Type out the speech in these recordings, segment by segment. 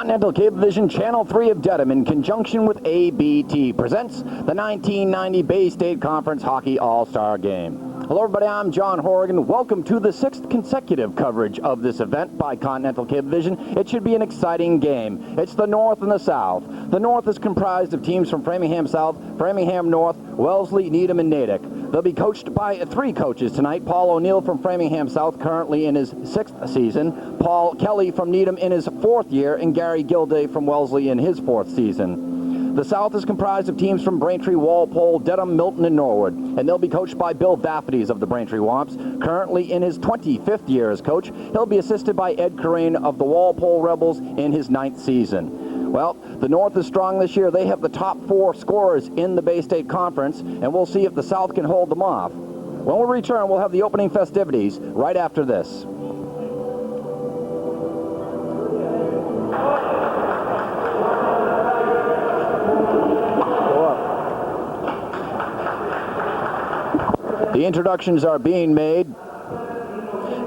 Continental Cablevision Channel 3 of Dedham, in conjunction with ABT, presents the 1990 Bay State Conference Hockey All-Star Game. Hello everybody, I'm John Horrigan. Welcome to the 6th consecutive coverage of this event by Continental Cablevision. It should be an exciting game. It's the North and the South. The North is comprised of teams from Framingham South, Framingham North, Wellesley, Needham, and Natick. They'll be coached by 3 coaches tonight. Paul O'Neill from Framingham South, currently in his 6th season. Paul Kelly from Needham in his 4th year, and Gary Gilday from Wellesley in his 4th season. The South is comprised of teams from Braintree, Walpole, Dedham, Milton, and Norwood, and they'll be coached by Bill Vaffides of the Braintree Womps, currently in his 25th year as coach. He'll be assisted by Ed Corain of the Walpole Rebels in his 9th season. Well, the North is strong this year. They have the top 4 scorers in the Bay State Conference, and we'll see if the South can hold them off. When we return, we'll have the opening festivities right after this. The introductions are being made.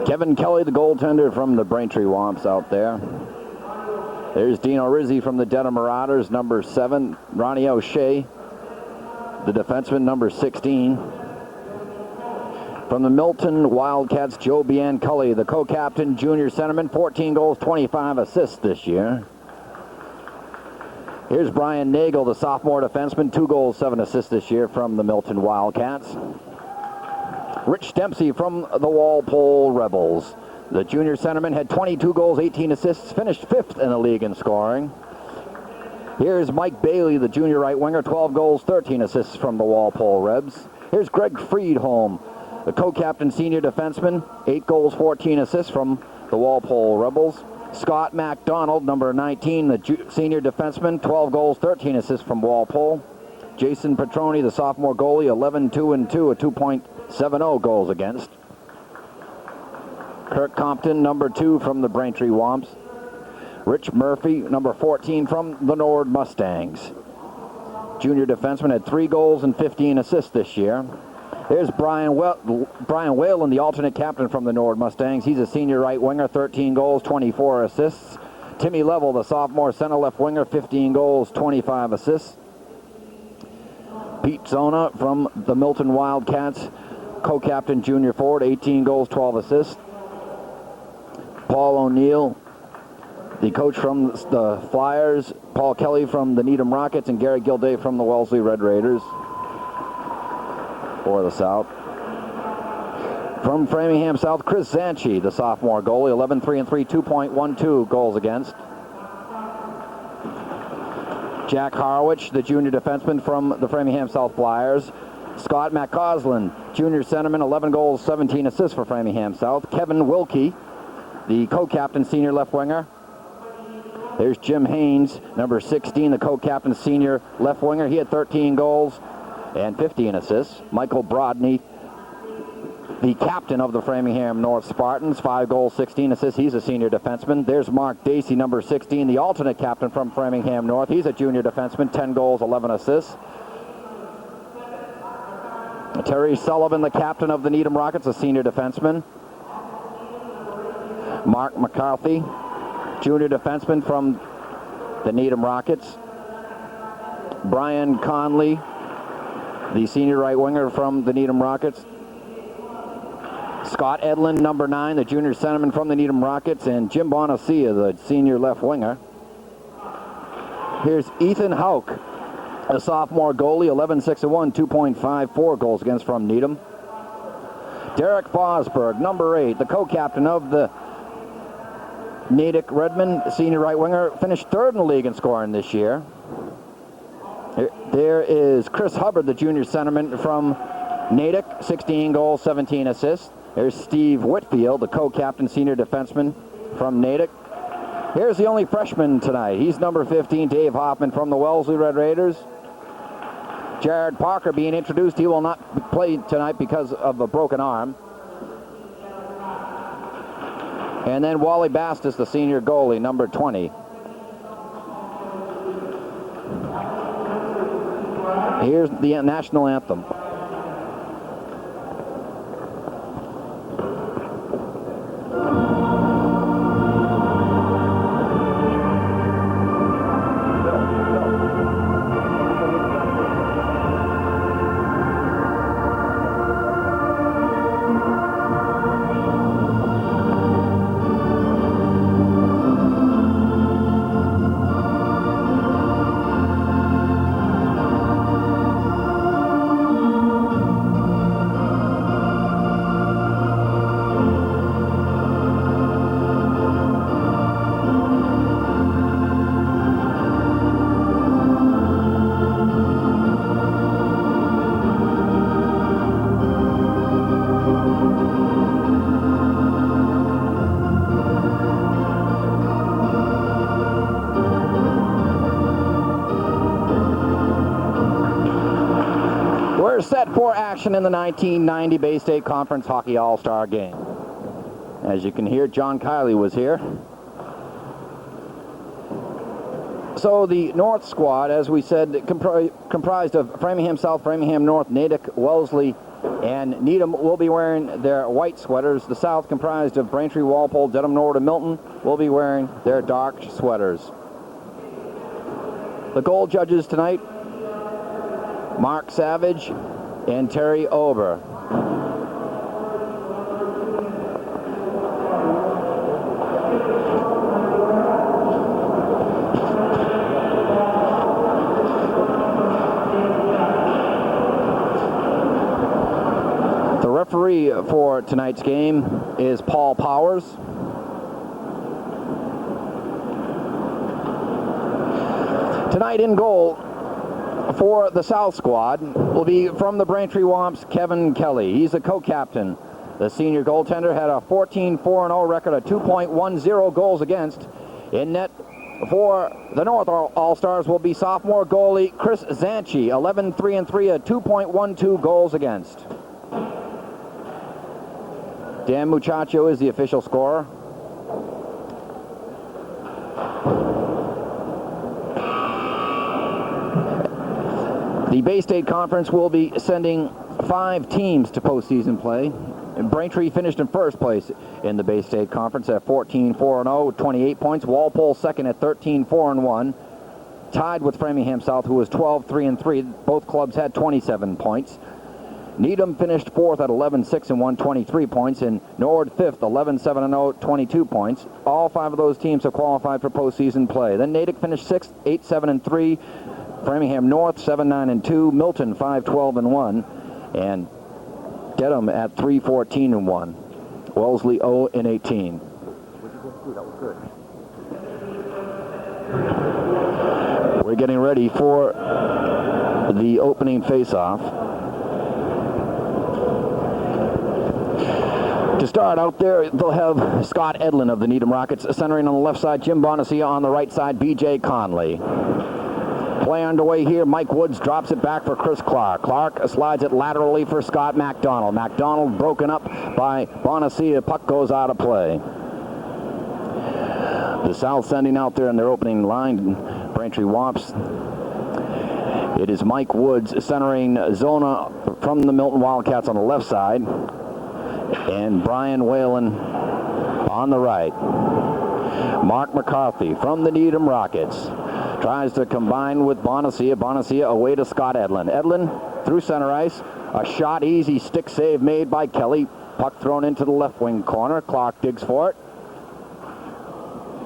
Kevin Kelly, the goaltender from the Braintree Womps out there. There's Dino Rizzi from the Dedham Marauders, number 7. Ronnie O'Shea, the defenseman, number 16. From the Milton Wildcats, Joe Bianculli, the co-captain, junior centerman, 14 goals, 25 assists this year. Here's Brian Nagel, the sophomore defenseman, 2 goals, 7 assists this year from the Milton Wildcats. Rich Dempsey from the Walpole Rebels. The junior centerman had 22 goals, 18 assists, finished 5th in the league in scoring. Here's Mike Bailey, the junior right winger, 12 goals, 13 assists from the Walpole Rebs. Here's Greg Friedholm, the co-captain senior defenseman, 8 goals, 14 assists from the Walpole Rebels. Scott MacDonald, number 19, the senior defenseman, 12 goals, 13 assists from Walpole. Jason Petroni, the sophomore goalie, 11-2-2, a 2.70 goals against. Kirk Compton, number 2 from the Braintree Womps. Rich Murphy, number 14 from the Norwood Mustangs. Junior defenseman had 3 goals and 15 assists this year. There's Brian Whalen, the alternate captain from the Norwood Mustangs. He's a senior right winger, 13 goals, 24 assists. Timmy Level, the sophomore center left winger, 15 goals, 25 assists. Pete Zona from the Milton Wildcats, co-captain junior forward, 18 goals, 12 assists. Paul O'Neill, the coach from the Flyers, Paul Kelly from the Needham Rockets, and Gary Gilday from the Wellesley Red Raiders for the South. From Framingham South, Chris Zanchi, the sophomore goalie, 11-3-3, 2.12 goals against. Jack Harwich, the junior defenseman from the Framingham South Flyers. Scott McCausland, junior centerman, 11 goals, 17 assists for Framingham South. Kevin Wilkie, the co-captain senior left winger. There's Jim Haynes, number 16, the co-captain senior left winger. He had 13 goals and 15 assists. Michael Brodney, the captain of the Framingham North Spartans, 5 goals, 16 assists. He's a senior defenseman. There's Mark Dacey, number 16, the alternate captain from Framingham North. He's a junior defenseman, 10 goals, 11 assists. Terry Sullivan, the captain of the Needham Rockets, a senior defenseman. Mark McCarthy, junior defenseman from the Needham Rockets. Brian Conley, the senior right winger from the Needham Rockets. Scott Edlin, number 9, the junior centerman from the Needham Rockets, and Jim Bonacia, the senior left winger. Here's Ethan Hauk, a sophomore goalie, 11-6-1, 2.54 goals against from Needham. Derek Fosberg, number 8, the co-captain of the Natick Redmond, senior right winger, finished 3rd in the league in scoring this year. There is Chris Hubbard, the junior centerman from Natick, 16 goals, 17 assists. There's Steve Whitfield, the co-captain senior defenseman from Natick. Here's the only freshman tonight. He's number 15, Dave Hoffman from the Wellesley Red Raiders. Jared Parker being introduced. He will not play tonight because of a broken arm. And then Wally Bastis, the senior goalie, number 20. Here's the national anthem. set for action in the 1990 Bay State Conference Hockey All-Star Game. As you can hear, John Kiley was here. So the North squad, as we said, comprised of Framingham South, Framingham North, Natick, Wellesley, and Needham will be wearing their white sweaters. The South, comprised of Braintree, Walpole, Dedham, Norwood, and Milton, will be wearing their dark sweaters. The goal judges tonight, Mark Savage and Terry Ober. The referee for tonight's game is Paul Powers. Tonight in goal for the South squad will be from the Braintree Womps, Kevin Kelly. He's a co-captain. The senior goaltender had a 14-4-0 record, a 2.10 goals against. In net for the North All-Stars will be sophomore goalie Chris Zanchi, 11-3-3, a 2.12 goals against. Dan Muchacho is the official scorer. The Bay State Conference will be sending 5 teams to postseason play. Braintree finished in first place in the Bay State Conference at 14-4-0 with 28 points. Walpole second at 13-4-1. Tied with Framingham South, who was 12-3-3. Both clubs had 27 points. Needham finished fourth at 11-6-1, 23 points. And Norwood fifth, 11-7-0, 22 points. All 5 of those teams have qualified for postseason play. Then Natick finished sixth, 8-7-3. Framingham North 7-9-2, Milton 5-12-1, and Dedham at 3-14-1. Wellesley 0-18. We're getting ready for the opening face-off. To start out there, they'll have Scott Edlin of the Needham Rockets centering on the left side, Jim Bonacia on the right side, B.J. Conley. Play underway here. Mike Woods drops it back for Chris Clark. Clark slides it laterally for Scott MacDonald. MacDonald broken up by Bonacia. Puck goes out of play. The South sending out there in their opening line, Braintree Womps. It is Mike Woods centering Zona from the Milton Wildcats on the left side. And Brian Whalen on the right. Mark McCarthy from the Needham Rockets tries to combine with Bonacia. Bonacia away to Scott Edlin. Edlin through center ice. A shot, easy stick save made by Kelly. Puck thrown into the left wing corner. Clark digs for it.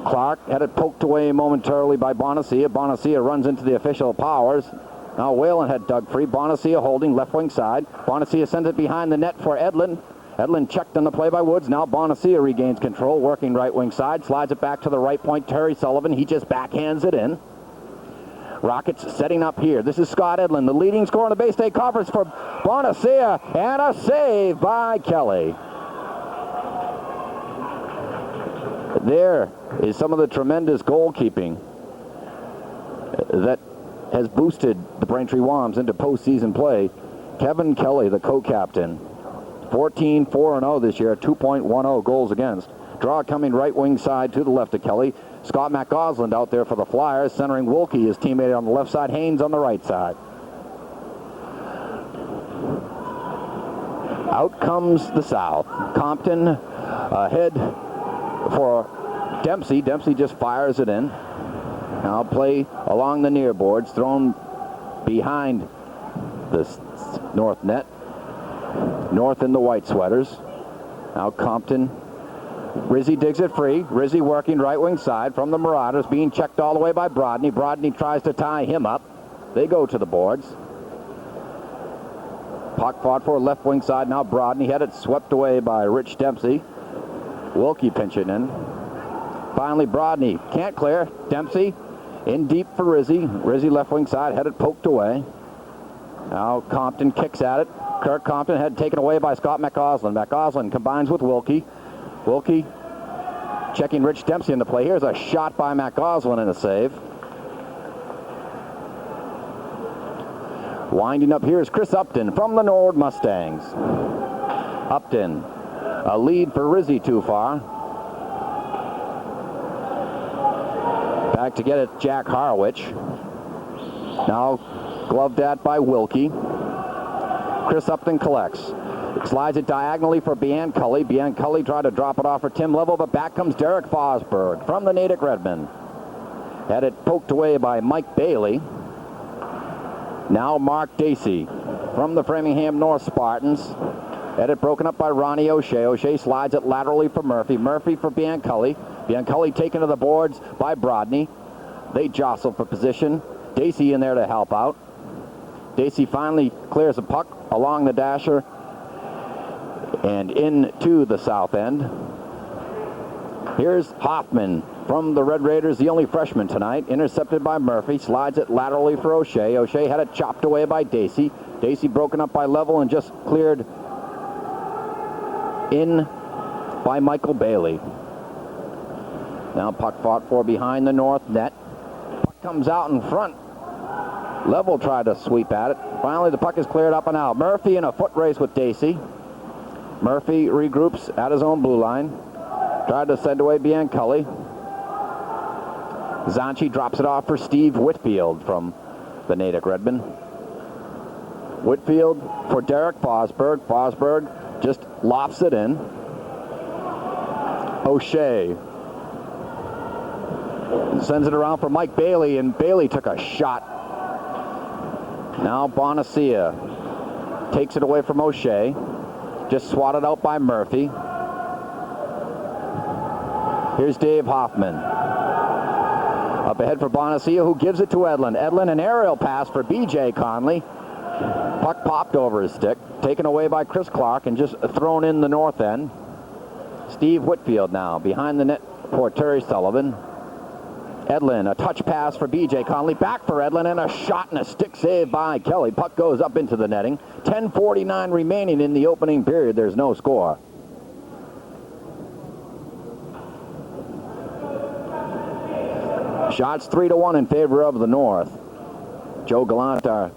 Clark had it poked away momentarily by Bonacia. Bonacia runs into the official Powers. Now Whalen had dug free. Bonacia holding left wing side. Bonacia sends it behind the net for Edlin. Edlin checked on the play by Woods. Now Bonacia regains control, working right wing side. Slides it back to the right point. Terry Sullivan, he just backhands it in. Rockets setting up here. This is Scott Edlin, the leading scorer in the Bay State Conference for Bonacia, and a save by Kelly. There is some of the tremendous goalkeeping that has boosted the Braintree Womps into postseason play. Kevin Kelly, the co-captain, 14-4-0 this year, 2.10 goals against. Draw coming right wing side to the left of Kelly. Scott McGosland out there for the Flyers, centering Wilkie, his teammate on the left side, Haynes on the right side. Out comes the South. Compton ahead for Dempsey. Dempsey just fires it in. Now play along the near boards, thrown behind the North net. North in the white sweaters. Now Compton. Rizzi digs it free. Rizzi working right wing side from the Marauders, being checked all the way by Brodney. Brodney tries to tie him up. They go to the boards. Puck fought for left wing side. Now Brodney had it swept away by Rich Dempsey. Wilkie pinching in. Finally Brodney can't clear. Dempsey in deep for Rizzi. Rizzi left wing side had it poked away. Now Compton kicks at it. Kirk Compton had taken away by Scott McGosland. McGosland combines with Wilkie. Wilkie checking Rich Dempsey in the play. Here's a shot by McGosland and a save. Winding up here is Chris Upton from the Norwood Mustangs. Upton, a lead for Rizzy too far. Back to get it, Jack Harwich. Now gloved at by Wilkie. Chris Upton collects. Slides it diagonally for Biancully. Biancully tried to drop it off for Tim Level, but back comes Derek Fosberg from the Natick Redmen. Had it poked away by Mike Bailey. Now Mark Dacey from the Framingham North Spartans. Had it broken up by Ronnie O'Shea. O'Shea slides it laterally for Murphy. Murphy for Biancully. Biancully taken to the boards by Brodney. They jostle for position. Dacey in there to help out. Dacey finally clears a puck along the dasher and into the south end. Here's Hoffman from the Red Raiders, the only freshman tonight. Intercepted by Murphy. Slides it laterally for O'Shea. O'Shea had it chopped away by Dacey. Dacey broken up by Level and just cleared in by Michael Bailey. Now puck fought for behind the north net. Puck comes out in front. Level tried to sweep at it. Finally, the puck is cleared up and out. Murphy in a foot race with Dacey. Murphy regroups at his own blue line. Tried to send away Biancully. Zanchi drops it off for Steve Whitfield from the Natick Redmen. Whitfield for Derek Fosberg. Fosberg just lofts it in. O'Shea sends it around for Mike Bailey, and Bailey took a shot. Now Bonacia takes it away from O'Shea. Just swatted out by Murphy. Here's Dave Hoffman. Up ahead for Bonacia, who gives it to Edlin. Edlin, an aerial pass for B.J. Conley. Puck popped over his stick. Taken away by Chris Clark and just thrown in the north end. Steve Whitfield now behind the net for Terry Sullivan. Edlin, a touch pass for B.J. Conley. Back for Edlin, and a shot and a stick save by Kelly. Puck goes up into the netting. 10:49 remaining in the opening period. There's no score. Shots 3-1 in favor of the North. Joe Gallant, our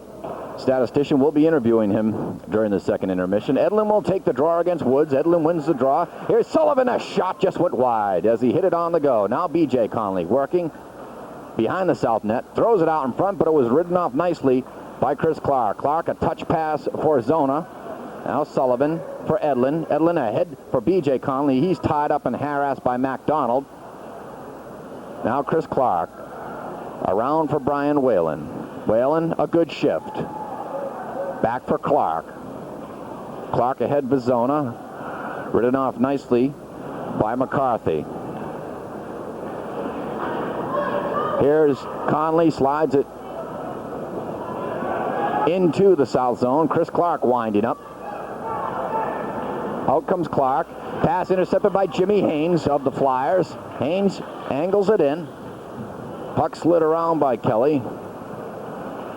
statistician, will be interviewing him during the second intermission. Edlin will take the draw against Woods. Edlin wins the draw. Here's Sullivan. A shot just went wide as he hit it on the go. Now B.J. Conley working behind the south net. Throws it out in front, but it was ridden off nicely by Chris Clark. Clark, a touch pass for Zona. Now Sullivan for Edlin. Edlin ahead for B.J. Conley. He's tied up and harassed by MacDonald. Now Chris Clark. Around for Brian Whalen. Whalen, a good shift. Back for Clark. Clark ahead for Zona. Ridden off nicely by McCarthy. Here's Conley, slides it into the south zone. Chris Clark winding up. Out comes Clark. Pass intercepted by Jimmy Haynes of the Flyers. Haynes angles it in. Puck slid around by Kelly.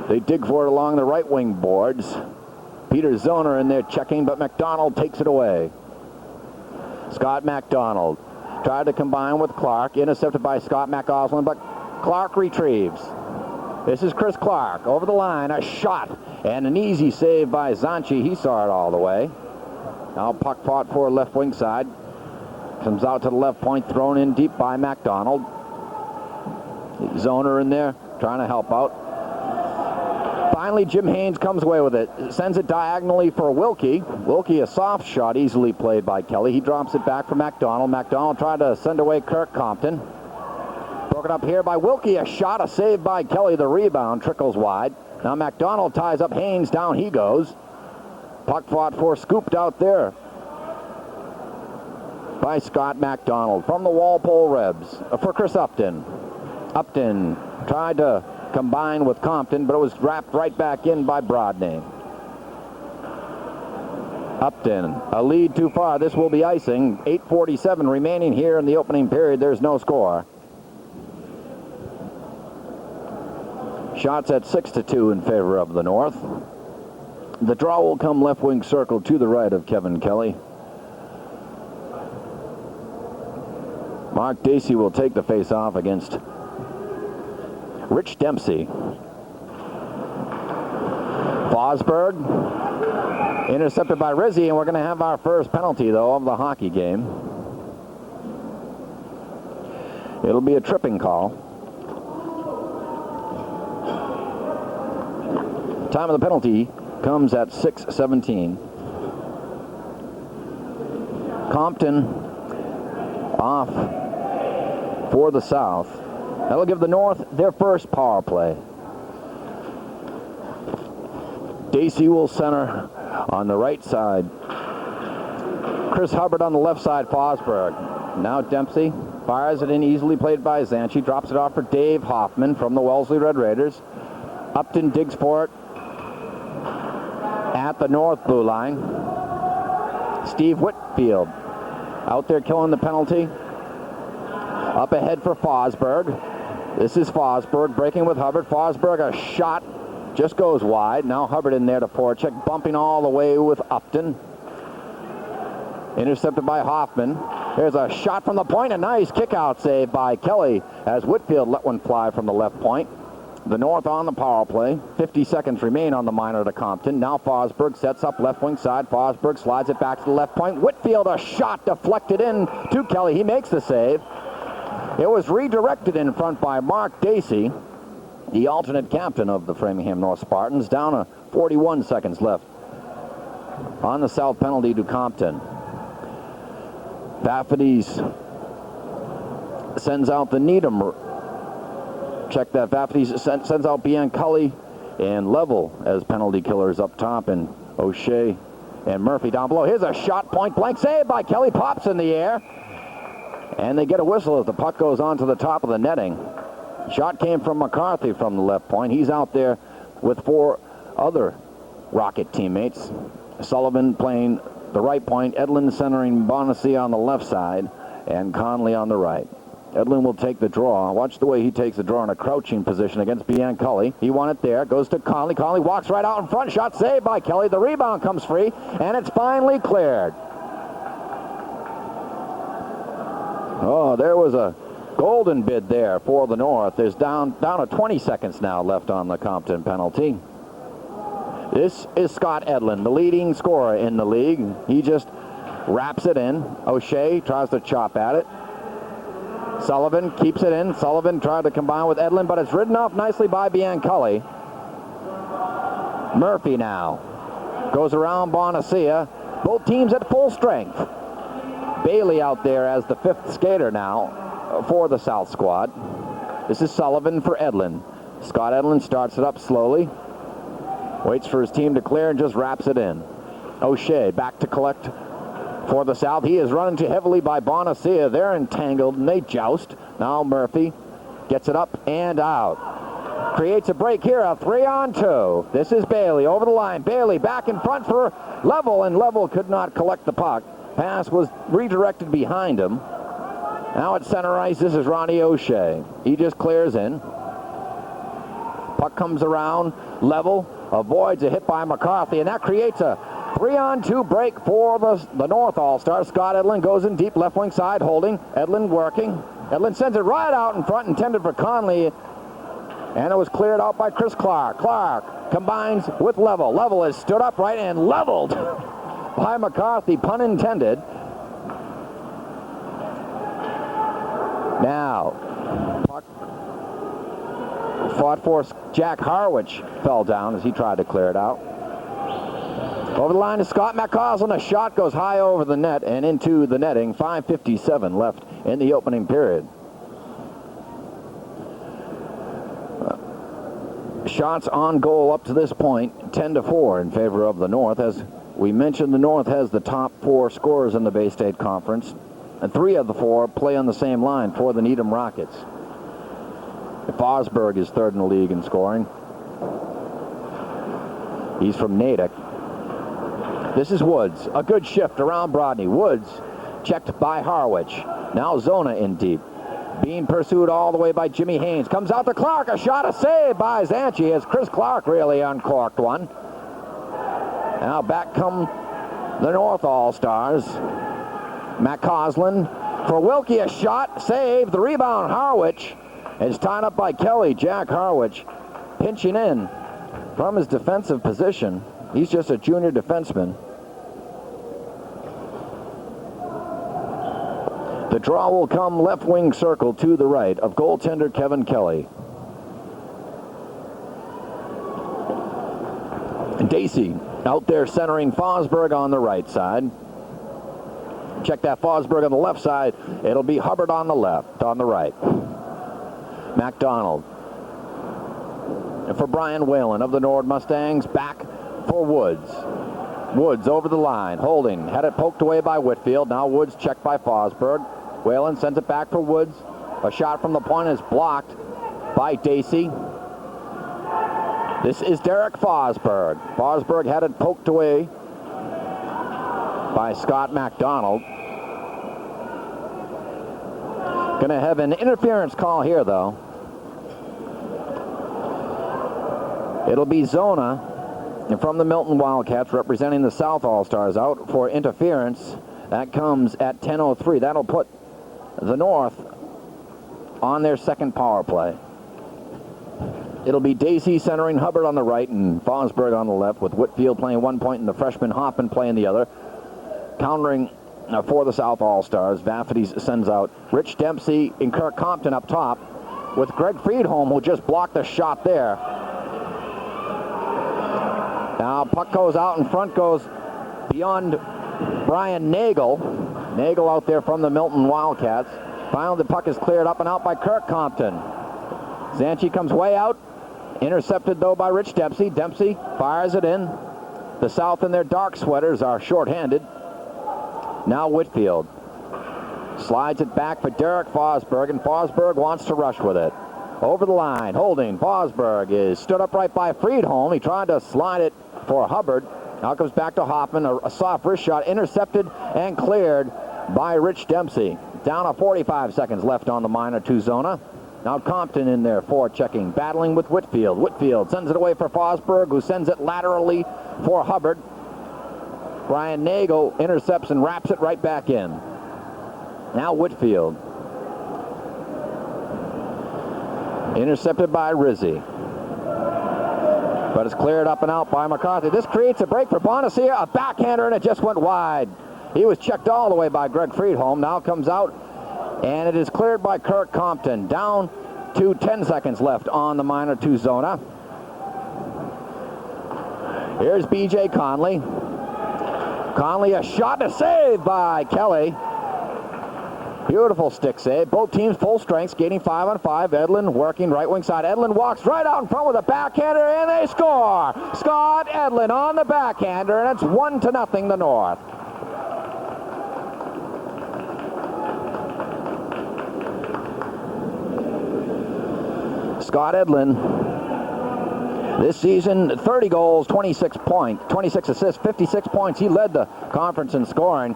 They dig for it along the right wing boards. Peter Zona in there checking, but McDonald takes it away. Scott McDonald tried to combine with Clark. Intercepted by Scott McOslin, but Clark retrieves. This is Chris Clark over the line. A shot and an easy save by Zanchi. He saw it all the way. Now puck fought for left wing side. Comes out to the left point, thrown in deep by McDonald. Zona in there trying to help out. Finally, Jim Haynes comes away with it. Sends it diagonally for Wilkie. Wilkie, a soft shot, easily played by Kelly. He drops it back for McDonald. McDonald tried to send away Kirk Compton. Broken up here by Wilkie. A shot, a save by Kelly. The rebound trickles wide. Now McDonald ties up Haynes. Down he goes. Puck fought for, scooped out there by Scott McDonald from the Walpole Rebs for Chris Upton. Upton tried to combine with Compton, but it was wrapped right back in by Brodney. Upton, a lead too far. This will be icing. 8:47 remaining here in the opening period. There's no score. Shots at 6-2 in favor of the North. The draw will come left wing circle to the right of Kevin Kelly. Mark Dacey will take the face-off against Fosberg, intercepted by Rizzi, and we're going to have our first penalty, though, of the hockey game. It'll be a tripping call. Time of the penalty comes at 6:17. Compton off for the South. That'll give the North their first power play. Dacey will center on the right side. Chris Hubbard on the left side, Fosberg. Now Dempsey fires it in, easily played by Zanchi. Drops it off for Dave Hoffman from the Wellesley Red Raiders. Upton digs for it at the North blue line. Steve Whitfield out there killing the penalty. Up ahead for Fosberg. This is Fosberg breaking with Hubbard. Fosberg, a shot, just goes wide. Now Hubbard in there to forecheck, bumping all the way with Upton. Intercepted by Hoffman. There's a shot from the point, a nice kick-out save by Kelly as Whitfield let one fly from the left point. The North on the power play. 50 seconds remain on the minor to Compton. Now Fosberg sets up left wing side. Fosberg slides it back to the left point. Whitfield, a shot deflected in to Kelly. He makes the save. It was redirected in front by Mark Dacey, the alternate captain of the Framingham North Spartans. Down to 41 seconds left on the South penalty to Compton. Baffides sends out the Needham. Check that. Baffides sends out Bianculli and Level as penalty killers up top, and O'Shea and Murphy down below. Here's a shot, point blank save by Kelly. Pops in the air. And they get a whistle as the puck goes on to the top of the netting. Shot came from McCarthy from the left point. He's out there with 4 other Rocket teammates. Sullivan playing the right point. Edlin centering Bonacia on the left side. And Conley on the right. Edlin will take the draw. Watch the way he takes the draw in a crouching position against Bianculli. He won it there. Goes to Conley. Conley walks right out in front. Shot saved by Kelly. The rebound comes free. And it's finally cleared. Oh, there was a golden bid there for the North. There's down to 20 seconds now left on the Compton penalty. This is Scott Edlin, the leading scorer in the league. He just wraps it in. O'Shea tries to chop at it. Sullivan keeps it in. Sullivan tried to combine with Edlin, but it's ridden off nicely by Bianculli. Murphy now goes around Bonacia. Both teams at full strength. Bailey out there as the 5th skater now for the South squad. This is Sullivan for Edlin. Scott Edlin starts it up slowly. Waits for his team to clear and just wraps it in. O'Shea back to collect for the South. He is running too heavily by Bonacia. They're entangled and they joust. Now Murphy gets it up and out. Creates a break here, a 3-on-2. This is Bailey over the line. Bailey back in front for Level, and Level could not collect the puck. Pass was redirected behind him. Now at center ice, this is Ronnie O'Shea. He just clears in. Puck comes around. Level avoids a hit by McCarthy, and that creates a 3-on-2 break for the North All-Star. Scott Edlin goes in deep left wing side, holding. Edlin working. Edlin sends it right out in front, intended for Conley, and it was cleared out by Chris Clark. Clark combines with Level. Level is stood upright and leveled by McCarthy, pun intended. Now, puck fought for Jack Harwich, fell down as he tried to clear it out. Over the line is Scott McCausland. A shot goes high over the net and into the netting. 5:57 left in the opening period. Shots on goal up to this point, 10-4 in favor of the North. As we mentioned, the North has the top 4 scorers in the Bay State Conference, and 3 of the 4 play on the same line for the Needham Rockets. Fosberg is 3rd in the league in scoring. He's from Natick. This is Woods. A good shift around Brodney. Woods checked by Harwich. Now Zona in deep. Being pursued all the way by Jimmy Haynes. Comes out to Clark. A shot, a save by Zanchi as Chris Clark really uncorked one. Now back come the North All-Stars. McCausland for Wilkie. A shot, save. The rebound, Harwich. It's tied up by Kelly. Jack Harwich pinching in from his defensive position. He's just a junior defenseman. The draw will come left wing circle to the right of goaltender Kevin Kelly. Dacey out there centering Fosberg on the right side. Check that Fosberg on the left side. It'll be Hubbard on the left, on the right. MacDonald. And for Brian Whalen of the Nord Mustangs, back for Woods. Woods over the line, holding, had it poked away by Whitfield. Now Woods checked by Fosberg. Whalen sends it back for Woods. A shot from the point is blocked by Dacey. This is Derek Fosberg. Fosberg had it poked away by Scott MacDonald. Gonna have an interference call here, though. It'll be Zona from the Milton Wildcats representing the South All-Stars out for interference. That comes at 10:03. That'll put the North on their second power play. It'll be Dacey centering Hubbard on the right and Fosberg on the left, with Whitfield playing one point and the freshman Hoffman playing the other. Countering for the South All-Stars, Vaffides sends out Rich Dempsey and Kirk Compton up top, with Greg Friedholm, who just blocked the shot there. Now puck goes out in front, goes beyond Brian Nagel. Nagel out there from the Milton Wildcats. Finally, the puck is cleared up and out by Kirk Compton. Zanchi comes way out. Intercepted, though, by Rich Dempsey. Dempsey fires it in. The South in their dark sweaters are shorthanded. Now Whitfield slides it back for Derek Fosberg, and Fosberg wants to rush with it. Over the line, holding. Fosberg is stood upright by Friedholm. He tried to slide it for Hubbard. Now comes back to Hoffman. A soft wrist shot intercepted and cleared by Rich Dempsey. Down to 45 seconds left on the minor 2 zona. Now Compton in there checking, battling with Whitfield. Whitfield sends it away for Fosberg, who sends it laterally for Hubbard. Brian Nagel intercepts and wraps it right back in. Now Whitfield. Intercepted by Rizzi. But it's cleared up and out by McCarthy. This creates a break for Bonacia, a backhander, and it just went wide. He was checked all the way by Greg Friedholm. Now comes out, and it is cleared by Kirk Compton. Down to 10 seconds left on the minor 2 zona. Here's B.J. Conley. Conley, a shot, a save by Kelly. Beautiful stick save. Both teams full strength, skating 5-on-5. Edlin working right wing side. Edlin walks right out in front with a backhander, and they score. Scott Edlin on the backhander, and it's 1-0 the North. Scott Edlin, this season, 30 goals, 26 assists, 56 points. He led the conference in scoring.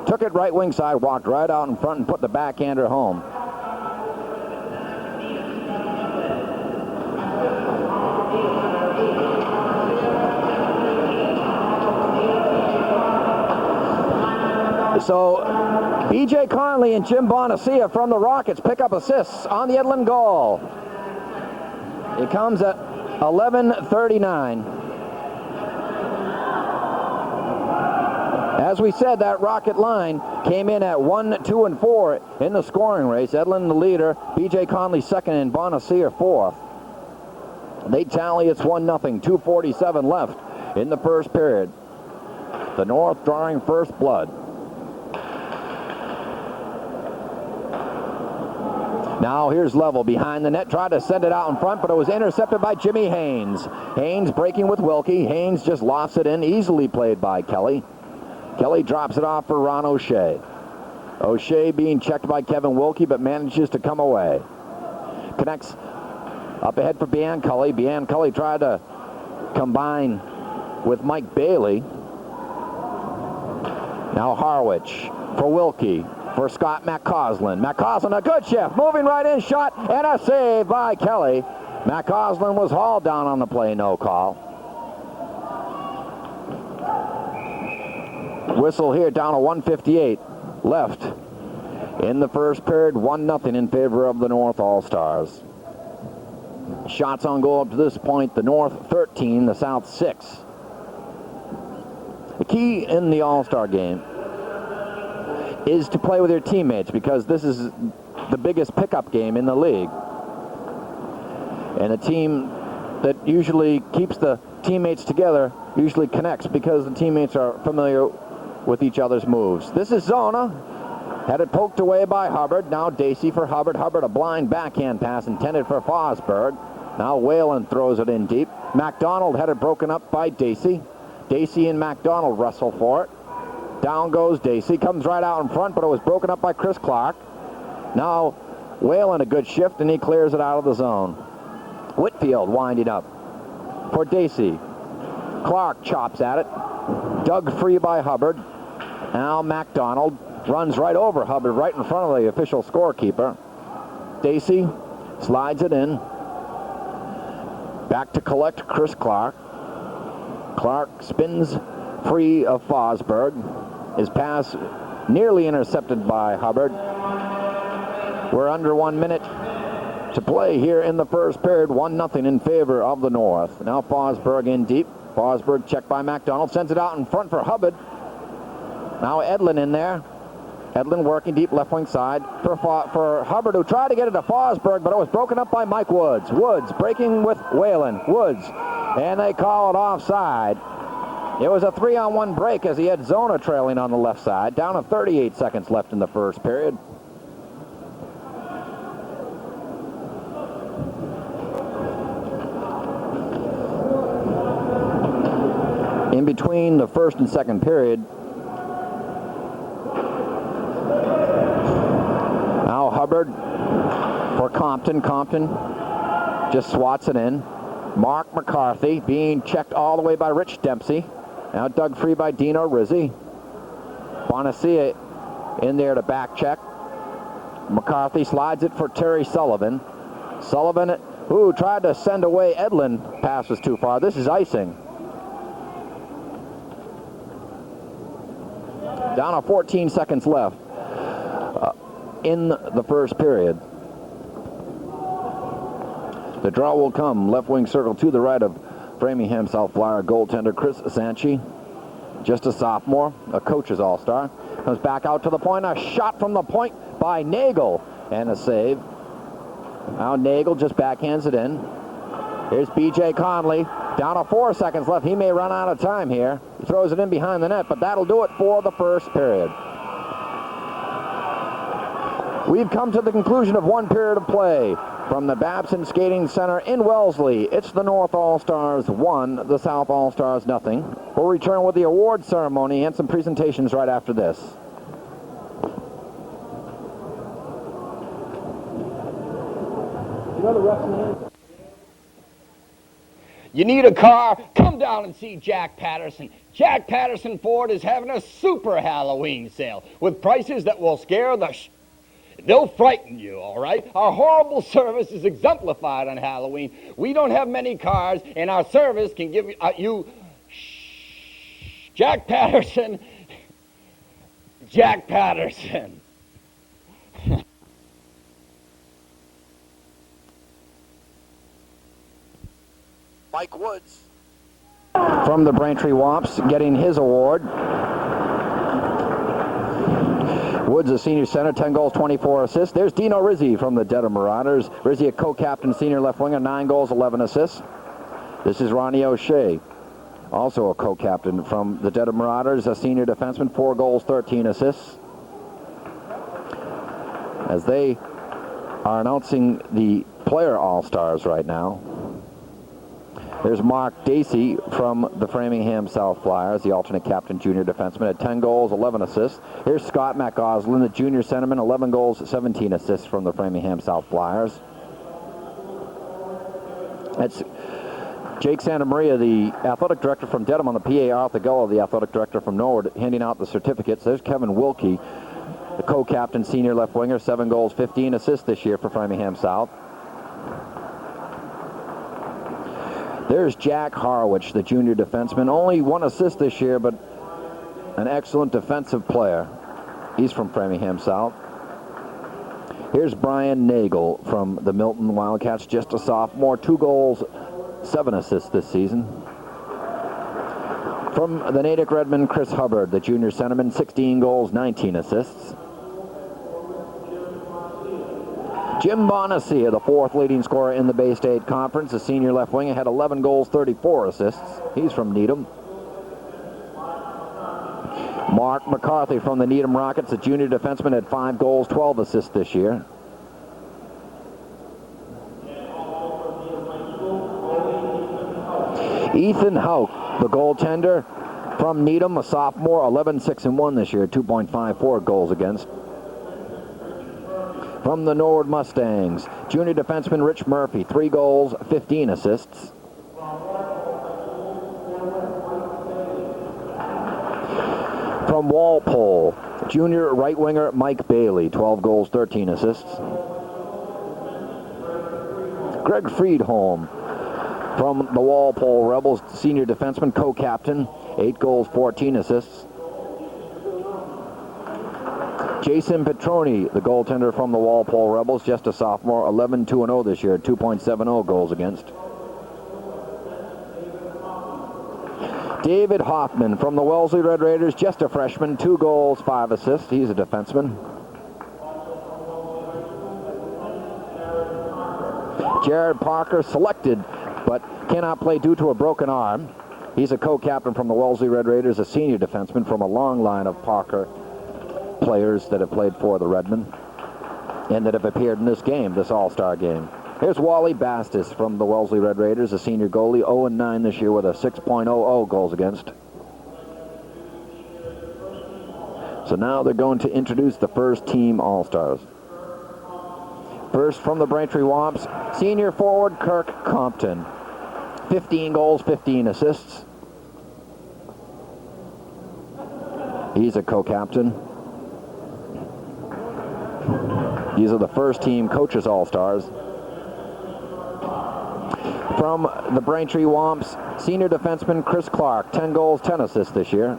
Took it right wing side, walked right out in front and put the backhander home. So B.J. Conley and Jim Bonacia from the Rockets pick up assists on the Edlin goal. It comes at 11:39. As we said, that Rocket line came in at 1, 2, and 4 in the scoring race. Edlin the leader, B.J. Conley second, and Bonacia fourth. They tally, it's 1-0, 2:47 left in the first period. The North drawing first blood. Now here's Level behind the net, tried to send it out in front, but it was intercepted by Jimmy Haynes. Haynes breaking with Wilkie. Haynes just lofts it in, easily played by Kelly. Kelly drops it off for Ron O'Shea. O'Shea being checked by Kevin Wilkie, but manages to come away. Connects up ahead for Biancully. Biancully tried to combine with Mike Bailey. Now Harwich for Wilkie. For Scott McCausland. McCausland, a good shift, moving right in, shot, and a save by Kelly. McCausland was hauled down on the play, no call. Whistle here, down to 1:58 left in the first period, 1-0 in favor of the North All-Stars. Shots on goal up to this point, the North 13, the South 6. The key in the All-Star game is to play with your teammates, because this is the biggest pickup game in the league. And a team that usually keeps the teammates together usually connects, because the teammates are familiar with each other's moves. This is Zona. Had it poked away by Hubbard. Now Dacey for Hubbard. Hubbard, a blind backhand pass intended for Fosberg. Now Whalen throws it in deep. MacDonald had it broken up by Dacey. Dacey and MacDonald wrestle for it. Down goes Dacey. Comes right out in front, but it was broken up by Chris Clark. Now Whalen, a good shift, and he clears it out of the zone. Whitfield winding up for Dacey. Clark chops at it. Dug free by Hubbard. Now MacDonald runs right over Hubbard, right in front of the official scorekeeper. Dacey slides it in. Back to collect Chris Clark. Clark spins free of Fosberg. His pass nearly intercepted by Hubbard. We're under 1 minute to play here in the first period. 1-0 in favor of the North. Now Fosberg in deep. Fosberg checked by MacDonald. Sends it out in front for Hubbard. Now Edlin in there. Edlin working deep left wing side for Hubbard, who tried to get it to Fosberg, but it was broken up by Mike Woods. Woods breaking with Whalen. Woods. And they call it offside. It was a 3-on-1 break as he had Zona trailing on the left side. Down to 38 seconds left in the first period. In between the first and second period, now Hubbard for Compton. Compton just swats it in. Mark McCarthy being checked all the way by Rich Dempsey. Now dug free by Dino Rizzi. Bonacia in there to back check. McCarthy slides it for Terry Sullivan. Sullivan, who tried to send away Edlin, pass was too far. This is icing. Down to 14 seconds left in the first period. The draw will come. Left wing circle to the right of Framingham South Flyer goaltender Chris Sanchi. Just a sophomore, a coach's all-star. Comes back out to the point. A shot from the point by Nagel. And a save. Now Nagel just backhands it in. Here's B.J. Conley. Down to 4 seconds left. He may run out of time here. He throws it in behind the net, but that'll do it for the first period. We've come to the conclusion of one period of play. From the Babson Skating Center in Wellesley, it's the North All-Stars 1, the South All-Stars 0. We'll return with the award ceremony and some presentations right after this. You need a car? Come down and see Jack Patterson. Jack Patterson Ford is having a super Halloween sale with prices that will scare the they'll frighten you, all right? Our horrible service is exemplified on Halloween. We don't have many cars, and our service can give you Jack Patterson. Jack Patterson. Mike Woods from the Braintree Wops getting his award. Woods, a senior center, 10 goals, 24 assists. There's Dino Rizzi from the Dedham Marauders. Rizzi, a co-captain, senior left winger, 9 goals, 11 assists. This is Ronnie O'Shea, also a co-captain from the Dedham Marauders, a senior defenseman, 4 goals, 13 assists. As they are announcing the player all-stars right now. There's Mark Dacey from the Framingham South Flyers, the alternate captain, junior defenseman, at 10 goals, 11 assists. Here's Scott McOslin, the junior centerman, 11 goals, 17 assists from the Framingham South Flyers. That's Jake Santamaria, the athletic director from Dedham, on the PA. Arthur Gullo, the athletic director from Norwood, handing out the certificates. There's Kevin Wilkie, the co-captain, senior left winger, 7 goals, 15 assists this year for Framingham South. There's Jack Harwich, the junior defenseman. Only 1 assist this year, but an excellent defensive player. He's from Framingham South. Here's Brian Nagel from the Milton Wildcats, just a sophomore, 2 goals, 7 assists this season. From the Natick Redmond, Chris Hubbard, the junior centerman, 16 goals, 19 assists. Jim Bonacia, the 4th leading scorer in the Bay State Conference, the senior left winger, had 11 goals, 34 assists. He's from Needham. Mark McCarthy from the Needham Rockets, the junior defenseman, had 5 goals, 12 assists this year. Ethan Hauk, the goaltender from Needham, a sophomore, 11-6-1 this year, 2.54 goals against. From the Norwood Mustangs, junior defenseman Rich Murphy, 3 goals, 15 assists. From Walpole, junior right winger Mike Bailey, 12 goals, 13 assists. Greg Friedholm from the Walpole Rebels, senior defenseman, co-captain, 8 goals, 14 assists. Jason Petroni, the goaltender from the Walpole Rebels, just a sophomore, 11-2-0 this year, 2.70 goals against. David Hoffman from the Wellesley Red Raiders, just a freshman, 2 goals, 5 assists. He's a defenseman. Jared Parker, selected, but cannot play due to a broken arm. He's a co-captain from the Wellesley Red Raiders, a senior defenseman from a long line of Parker players that have played for the Redmen and that have appeared in this game, this All-Star game. Here's Wally Bastis from the Wellesley Red Raiders, a senior goalie, 0-9 this year with a 6.00 goals against. So now they're going to introduce the first team All-Stars. First from the Braintree Womps, senior forward Kirk Compton, 15 goals, 15 assists. He's a co-captain. These are the first team coaches All-Stars. From the Braintree Womps, senior defenseman Chris Clark, 10 goals, 10 assists this year.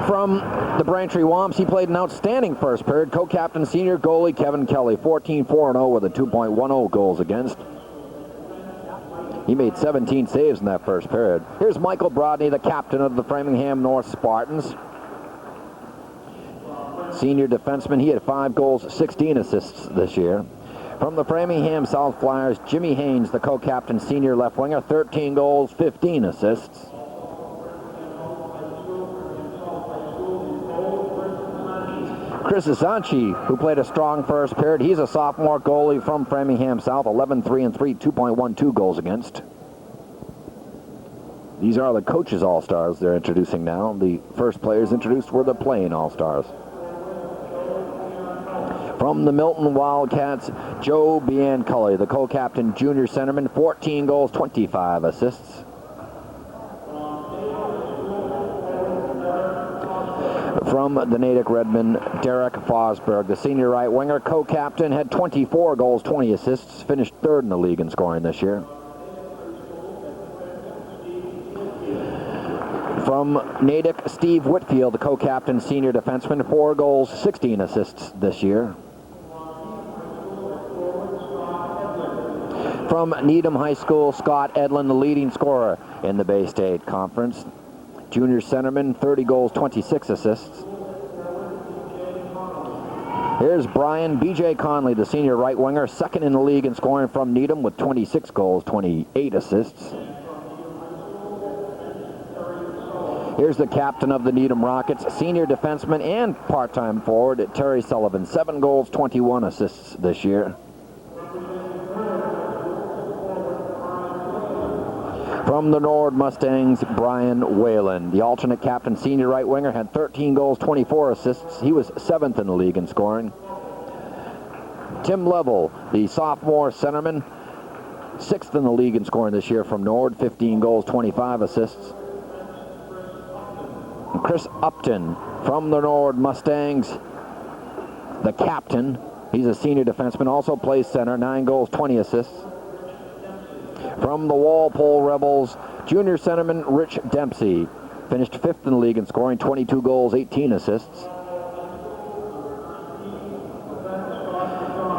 From the Braintree Womps, he played an outstanding first period. Co-captain senior goalie Kevin Kelly, 14-4-0 with a 2.10 goals against. He made 17 saves in that first period. Here's Michael Brodney, the captain of the Framingham North Spartans. Senior defenseman, he had 5 goals, 16 assists this year. From the Framingham South Flyers, Jimmy Haynes, the co-captain senior left winger, 13 goals, 15 assists. Chris Asanchi, who played a strong first period, he's a sophomore goalie from Framingham South, 11-3-3, 2.12 goals against. These are the coaches All-Stars they're introducing now. The first players introduced were the playing All-Stars. From the Milton Wildcats, Joe Bianculli, the co-captain junior centerman, 14 goals, 25 assists. From the Natick Redmond, Derek Fosberg, the senior right winger, co-captain, had 24 goals, 20 assists, finished 3rd in the league in scoring this year. From Natick, Steve Whitfield, the co-captain senior defenseman, 4 goals, 16 assists this year. From Needham High School, Scott Edlin, the leading scorer in the Bay State Conference. Junior centerman, 30 goals, 26 assists. Here's Brian B.J. Conley, the senior right winger, 2nd in the league in scoring from Needham with 26 goals, 28 assists. Here's the captain of the Needham Rockets, senior defenseman and part-time forward, Terry Sullivan, 7 goals, 21 assists this year. From the Norwood Mustangs, Brian Whalen, the alternate captain, senior right winger, had 13 goals, 24 assists. He was 7th in the league in scoring. Tim Level, the sophomore centerman, 6th in the league in scoring this year from Norwood, 15 goals, 25 assists. And Chris Upton from the Norwood Mustangs, the captain. He's a senior defenseman, also plays center, 9 goals, 20 assists. From the Walpole Rebels, junior centerman Rich Dempsey, Finished 5th in the league in scoring, 22 goals, 18 assists.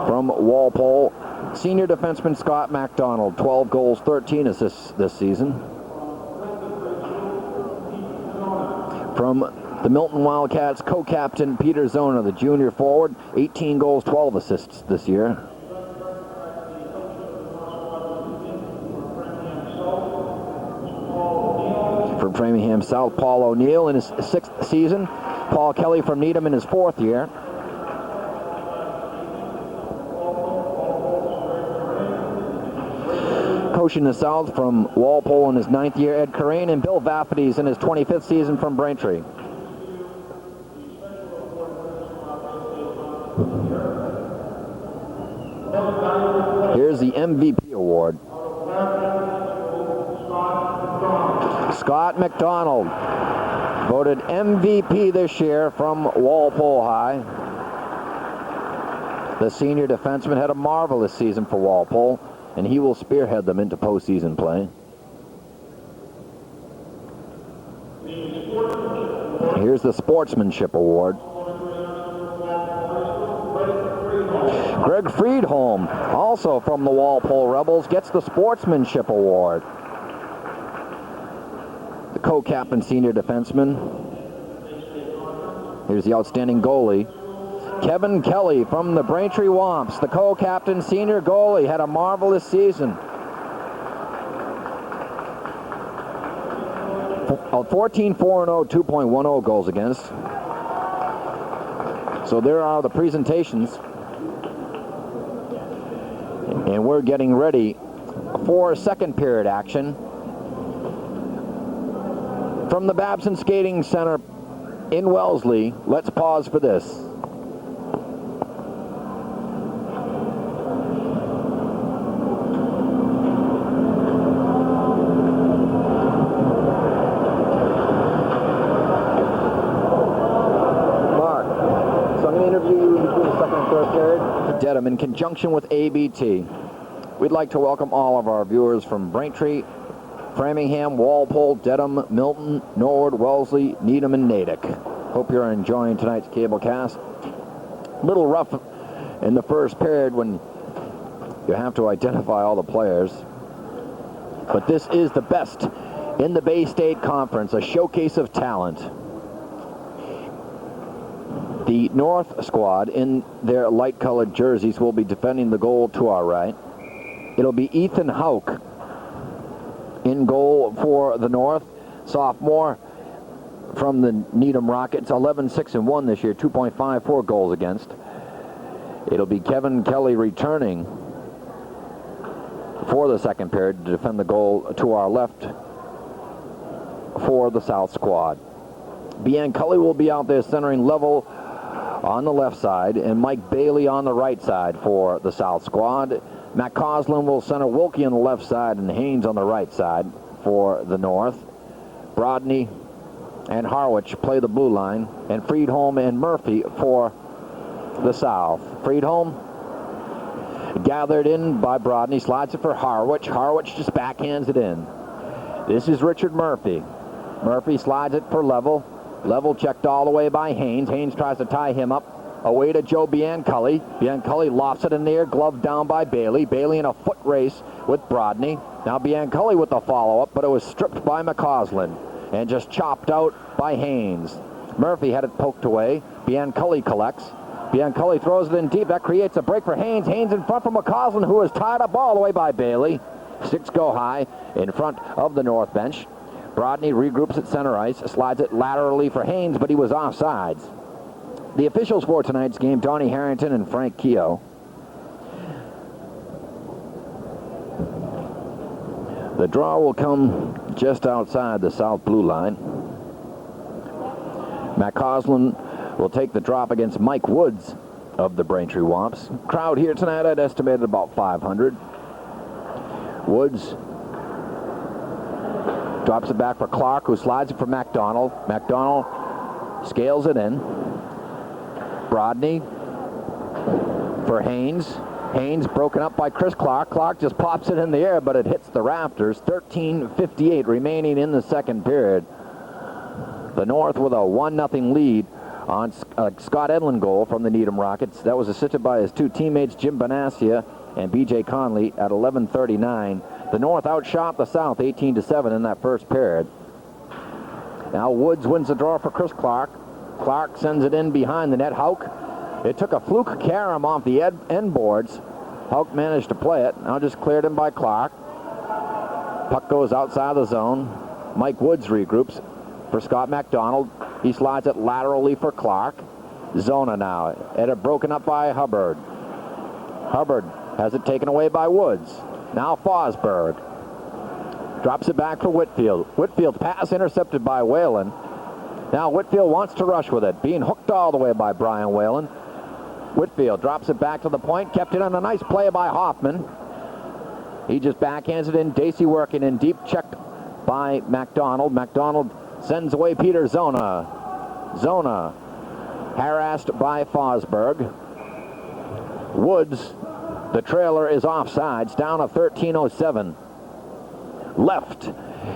From Walpole, senior defenseman Scott MacDonald, 12 goals, 13 assists this season. From the Milton Wildcats, co-captain Peter Zona, the junior forward, 18 goals, 12 assists this year. From Framingham South, Paul O'Neill in his 6th season. Paul Kelly from Needham in his 4th year. Coaching the South from Walpole in his 9th year, Ed Corain, and Bill Vaffides in his 25th season from Braintree. Here's the MVP award. Scott MacDonald, voted MVP this year from Walpole High. The senior defenseman had a marvelous season for Walpole, and he will spearhead them into postseason play. Here's the Sportsmanship Award. Greg Friedholm, also from the Walpole Rebels, gets the Sportsmanship Award. The co-captain senior defenseman. Here's the outstanding goalie. Kevin Kelly from the Braintree Womps, the co-captain senior goalie, had a marvelous season. 14-4-0, 2.10 goals against. So there are the presentations. And we're getting ready for second period action from the Babson Skating Center in Wellesley. Let's pause for this. Mark, so I'm going to interview you between the second and third period. Dedham in conjunction with ABT. We'd like to welcome all of our viewers from Braintree, Framingham, Walpole, Dedham, Milton, Norwood, Wellesley, Needham, and Natick. Hope you're enjoying tonight's cablecast. A little rough in the first period when you have to identify all the players. But this is the best in the Bay State Conference, a showcase of talent. The North squad in their light-colored jerseys will be defending the goal to our right. It'll be Ethan Hauk in goal for the North, sophomore from the Needham Rockets, 11-6-1 this year, 2.54 goals against. It'll be Kevin Kelly returning for the second period to defend the goal to our left for the South squad. Bianculli will be out there centering level on the left side, and Mike Bailey on the right side for the South squad. Matt Coslin will center Wilkie on the left side and Haynes on the right side for the North. Brodney and Harwich play the blue line, and Friedholm and Murphy for the South. Friedholm gathered in by Brodney, slides it for Harwich. Harwich just backhands it in. This is Richard Murphy. Murphy slides it for Level. Level checked all the way by Haynes. Haynes tries to tie him up. Away to Joe Bianculli. Bianculli lofts it in the air, gloved down by Bailey. Bailey in a foot race with Brodney. Now Bianculli with the follow-up, but it was stripped by McCausland and just chopped out by Haynes. Murphy had it poked away. Bianculli collects. Bianculli throws it in deep. That creates a break for Haynes. Haynes in front from McCausland, who is tied up all the way by Bailey. Six go high in front of the North bench. Brodney regroups at center ice, slides it laterally for Haynes, but he was offsides. The officials for tonight's game, Donnie Harrington and Frank Keogh. The draw will come just outside the south blue line. Matt Coslin will take the drop against Mike Woods of the Braintree Womps. Crowd here tonight, I'd estimate about 500. Woods drops it back for Clark, who slides it for MacDonald. MacDonald scales it in. Brodney for Haynes. Haynes broken up by Chris Clark. Clark just pops it in the air, but it hits the rafters. 13:58 remaining in the second period. The North with a 1-0 lead on Scott Edlin goal from the Needham Rockets. That was assisted by his two teammates, Jim Bonassia and B.J. Conley, at 11:39. The North outshot the South 18-7 in that first period. Now Woods wins the draw for Chris Clark. Clark sends it in behind the net. Hauk. It took a fluke carom off the end boards. Hauk managed to play it. Now just cleared in by Clark. Puck goes outside the zone. Mike Woods regroups for Scott McDonald. He slides it laterally for Clark. Zona now. It broken up by Hubbard. Hubbard has it taken away by Woods. Now Fosberg. Drops it back for Whitfield. Whitfield's pass intercepted by Whalen. Now Whitfield wants to rush with it. Being hooked all the way by Brian Whalen. Whitfield drops it back to the point. Kept it on a nice play by Hoffman. He just backhands it in. Dacey working in deep. Checked by McDonald. McDonald sends away Peter Zona. Zona harassed by Fosberg. Woods, the trailer, is offsides. Down to 13:07 left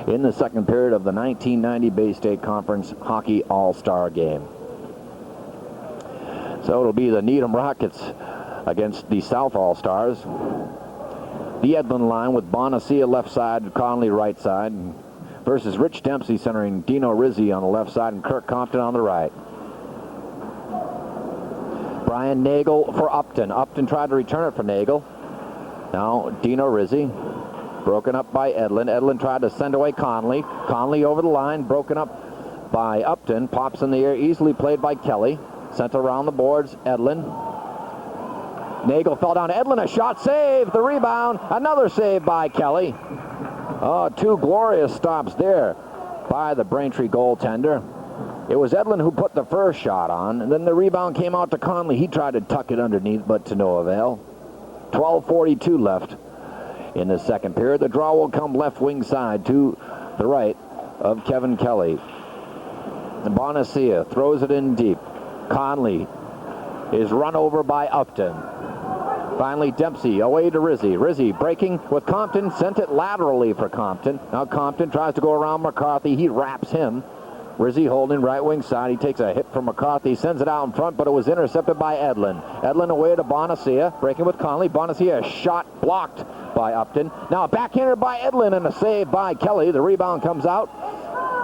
in the second period of the 1990 Bay State Conference Hockey All-Star Game. So it'll be the Needham Rockets against the South All-Stars. The Edlin line with Bonaccia left side, Conley right side, versus Rich Dempsey centering Dino Rizzi on the left side and Kirk Compton on the right. Brian Nagel for Upton. Upton tried to return it for Nagel. Now Dino Rizzi. Broken up by Edlin. Edlin tried to send away Conley. Conley over the line. Broken up by Upton. Pops in the air. Easily played by Kelly. Sent around the boards. Edlin. Nagel fell down. Edlin, a shot save. The rebound. Another save by Kelly. Oh, two glorious stops there by the Braintree goaltender. It was Edlin who put the first shot on, and then the rebound came out to Conley. He tried to tuck it underneath, but to no avail. 12:42 left in the second period. The draw will come left wing side to the right of Kevin Kelly. Bonaccia throws it in deep. Conley is run over by Upton. Finally, Dempsey away to Rizzi. Rizzi breaking with Compton, sent it laterally for Compton. Now Compton tries to go around McCarthy. He wraps him. Rizzi holding right wing side. He takes a hit from McCarthy, sends it out in front, but it was intercepted by Edlin. Edlin away to Bonaccia, breaking with Conley. Bonaccia, a shot blocked by Upton. Now a backhander by Edlin and a save by Kelly. The rebound comes out.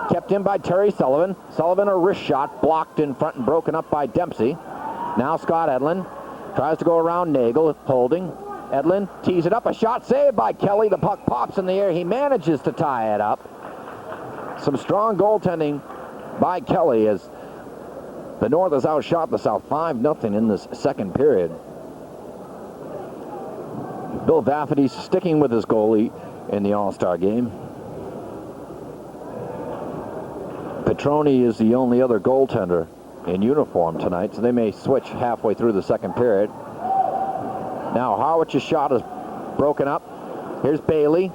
Kept in by Terry Sullivan. Sullivan, a wrist shot, blocked in front and broken up by Dempsey. Now Scott Edlin tries to go around Nagel, holding. Edlin tees it up, a shot saved by Kelly. The puck pops in the air. He manages to tie it up. Some strong goaltending by Kelly as the North has outshot the South 5-0 in this second period. Bill Vafferty's sticking with his goalie in the All-Star game. Petroni is the only other goaltender in uniform tonight, so they may switch halfway through the second period. Now Harwich's shot is broken up. Here's Bailey.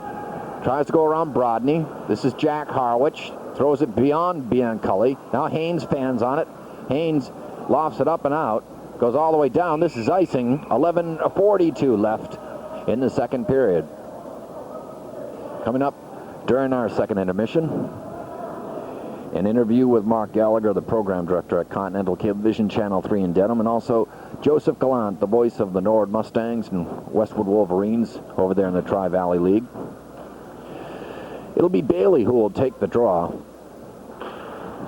Tries to go around Brodney. This is Jack Harwich. Throws it beyond Bianculli. Now Haynes fans on it. Haynes lofts it up and out. Goes all the way down. This is icing. 11:42 left in the second period. Coming up during our second intermission, an interview with Mark Gallagher, the program director at Continental Cablevision Channel 3 in Dedham, and also Joseph Gallant, the voice of the Nord Mustangs and Westwood Wolverines over there in the Tri-Valley League. It'll be Bailey who will take the draw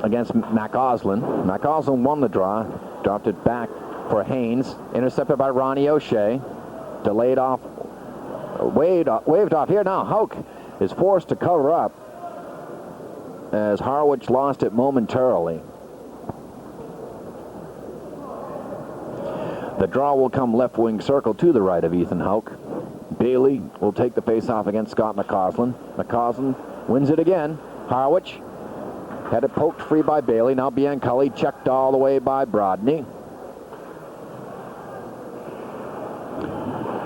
against McAuslin. McAuslin won the draw, dropped it back for Haynes, intercepted by Ronnie O'Shea, delayed off, waved off here. Now Hauk is forced to cover up as Harwich lost it momentarily. The draw will come left wing circle to the right of Ethan Hauk. Bailey will take the face-off against Scott McCausland. McCausland wins it again. Harwich had it poked free by Bailey. Now Bianculli checked all the way by Brodney.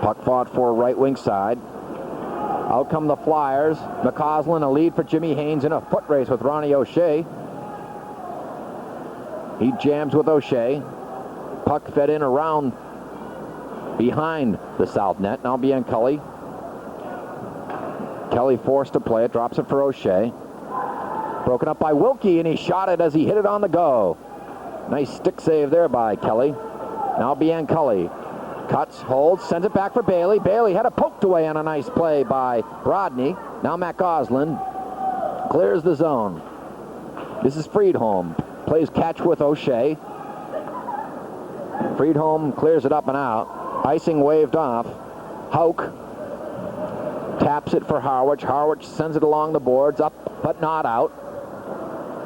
Puck fought for right wing side. Out come the Flyers. McCausland a lead for Jimmy Haynes in a foot race with Ronnie O'Shea. He jams with O'Shea. Puck fed in around behind the south net. Now Bianculli. Kelly forced to play it. Drops it for O'Shea. Broken up by Wilkie, and he shot it as he hit it on the go. Nice stick save there by Kelly. Now Bianculli cuts, holds, sends it back for Bailey. Bailey had it poked away on a nice play by Rodney. Now Matt Goslin clears the zone. This is Friedholm. Plays catch with O'Shea. Friedholm clears it up and out. Icing waved off. Hauk taps it for Harwich. Harwich sends it along the boards, up but not out.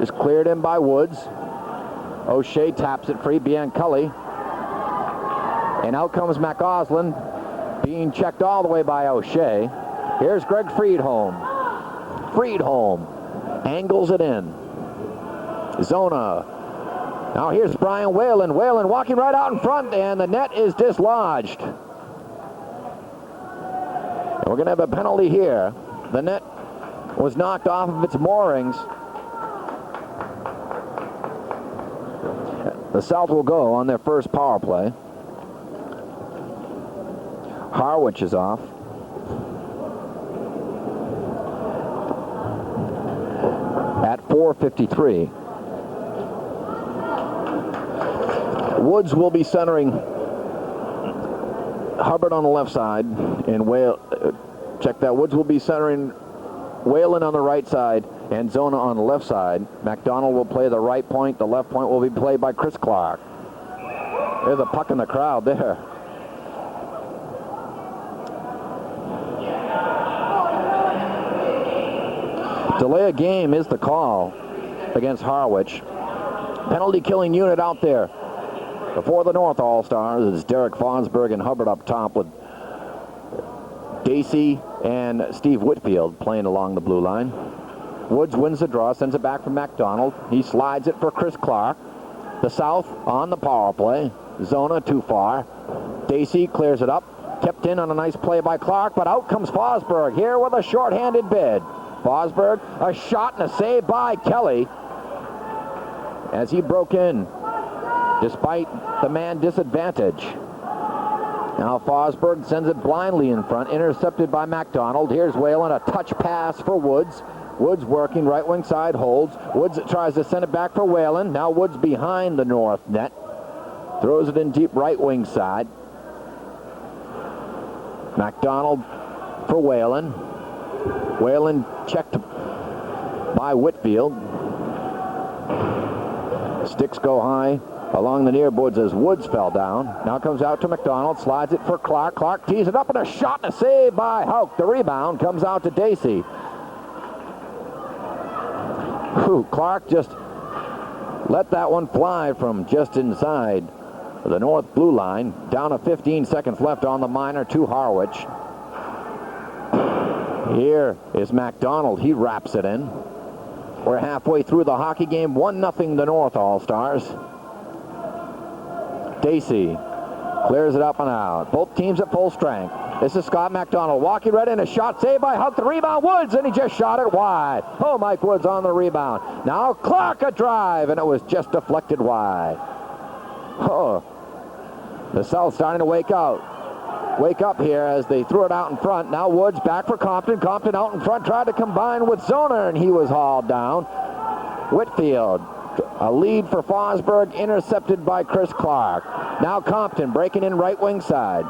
Is cleared in by Woods. O'Shea taps it free. Bianculli. And out comes McGoslin, being checked all the way by O'Shea. Here's Greg Friedholm. Friedholm angles it in. Zona. Now here's Brian Whalen. Whalen walking right out in front, and the net is dislodged. And we're going to have a penalty here. The net was knocked off of its moorings. The South will go on their first power play. Harwich is off. At 4:53. Woods will be centering Hubbard on the left side, and check that. Woods will be centering Whalen on the right side and Zona on the left side. McDonald will play the right point. The left point will be played by Chris Clark. There's a puck in the crowd there. Delay a game is the call against Harwich. Penalty killing unit out there. Before the North All-Stars is Derek Fonsberg and Hubbard up top with Dacey and Steve Whitfield playing along the blue line. Woods wins the draw, sends it back for McDonald. He slides it for Chris Clark. The South on the power play. Zona too far. Dacey clears it up. Kept in on a nice play by Clark, but out comes Fosberg here with a short-handed bid. Fosberg, a shot and a save by Kelly as he broke in despite the man disadvantage. Now Fosberg sends it blindly in front, intercepted by McDonald. Here's Whalen, a touch pass for Woods. Woods working right wing side, holds. Woods tries to send it back for Whalen. Now Woods behind the North net. Throws it in deep right wing side. McDonald for Whalen. Whalen checked by Whitfield. Sticks go high along the near boards as Woods fell down. Now comes out to McDonald, slides it for Clark. Clark tees it up and a shot and a save by Hauk. The rebound comes out to Dacey. Clark just let that one fly from just inside the North blue line. Down to 15 seconds left on the minor to Harwich. Here is McDonald. He wraps it in. We're halfway through the hockey game. 1-0 the North All-Stars. Dacey clears it up and out. Both teams at full strength. This is Scott McDonald walking right in. A shot saved by Huck. The rebound, Woods, and he just shot it wide. Oh, Mike Woods on the rebound. Now Clark a drive, and it was just deflected wide. Oh, the South starting to wake up here as they threw it out in front. Now Woods back for Compton. Compton out in front, tried to combine with Zona, and he was hauled down. Whitfield, a lead for Fosberg, intercepted by Chris Clark. Now Compton breaking in right wing side.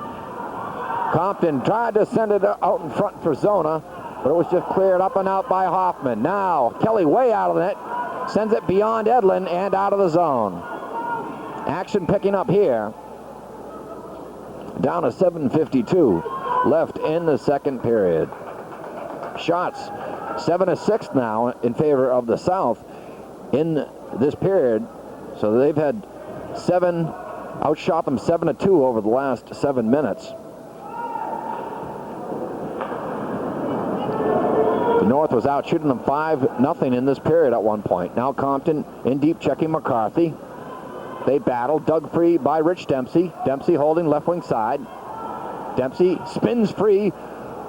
Compton tried to send it out in front for Zona, but it was just cleared up and out by Hoffman. Now Kelly way out of the net, sends it beyond Edlin and out of the zone. Action picking up here. Down to 7:52 left in the second period. Shots 7-6 now in favor of the South in this period. So they've had outshot them 7-2 over the last 7 minutes. The North was out shooting them 5-0 in this period at one point. Now Compton in deep checking McCarthy. They battle, dug free by Rich Dempsey. Dempsey holding left wing side. Dempsey spins free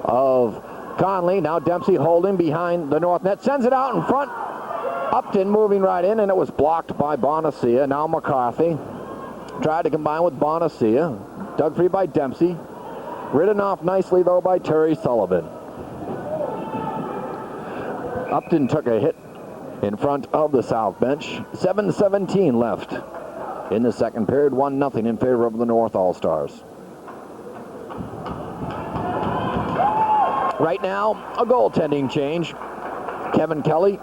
of Conley. Now Dempsey holding behind the North net. Sends it out in front. Upton moving right in, and it was blocked by Bonacia. Now McCarthy tried to combine with Bonacia. Dug free by Dempsey. Ridden off nicely, though, by Terry Sullivan. Upton took a hit in front of the South bench. 7:17 left in the second period. 1-0 in favor of the North All-Stars. Right now, a goaltending change. Kevin Kelly,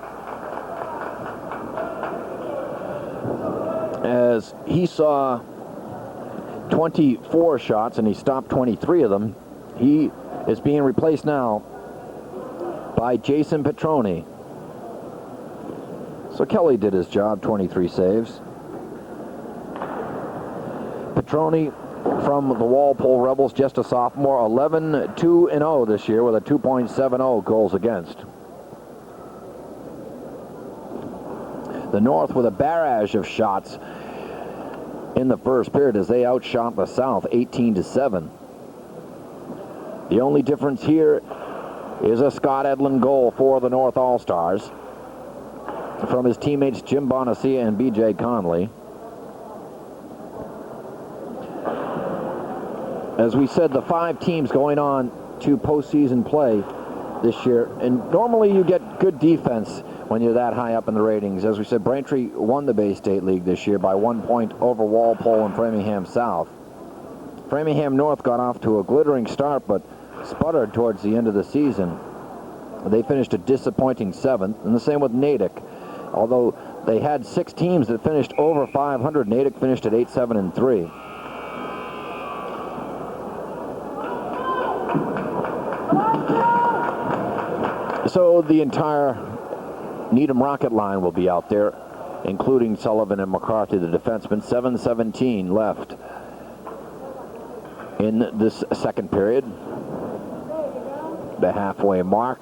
as he saw 24 shots and he stopped 23 of them, he is being replaced now by Jason Petroni. So Kelly did his job, 23 saves. Petroni from the Walpole Rebels, just a sophomore, 11-2-0 this year with a 2.70 goals against. The North with a barrage of shots in the first period as they outshot the South 18-7. The only difference here is a Scott Edlin goal for the North All-Stars from his teammates Jim Bonacia and B.J. Conley. As we said, the 5 teams going on to postseason play this year, and normally you get good defense when you're that high up in the ratings. As we said, Braintree won the Bay State League this year by 1 point over Walpole and Framingham South. Framingham North got off to a glittering start, but sputtered towards the end of the season. They finished a disappointing 7th, and the same with Natick. Although they had 6 teams that finished over 500, Natick finished at 8-7-3. So the entire Needham Rocket line will be out there, including Sullivan and McCarthy, the defensemen. 7:17 left in this second period. The halfway mark.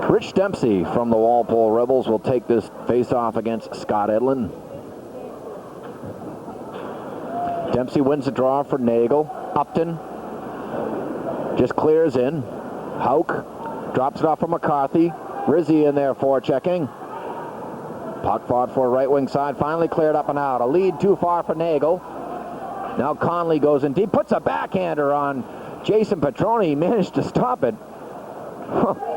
Rich Dempsey from the Walpole Rebels will take this face-off against Scott Edlin. Dempsey wins the draw for Nagel. Upton just clears in. Hauk drops it off for McCarthy. Rizzi in there for checking. Puck fought for right wing side. Finally cleared up and out. A lead too far for Nagel. Now Conley goes in deep. Puts a backhander on Jason Petroni. He managed to stop it.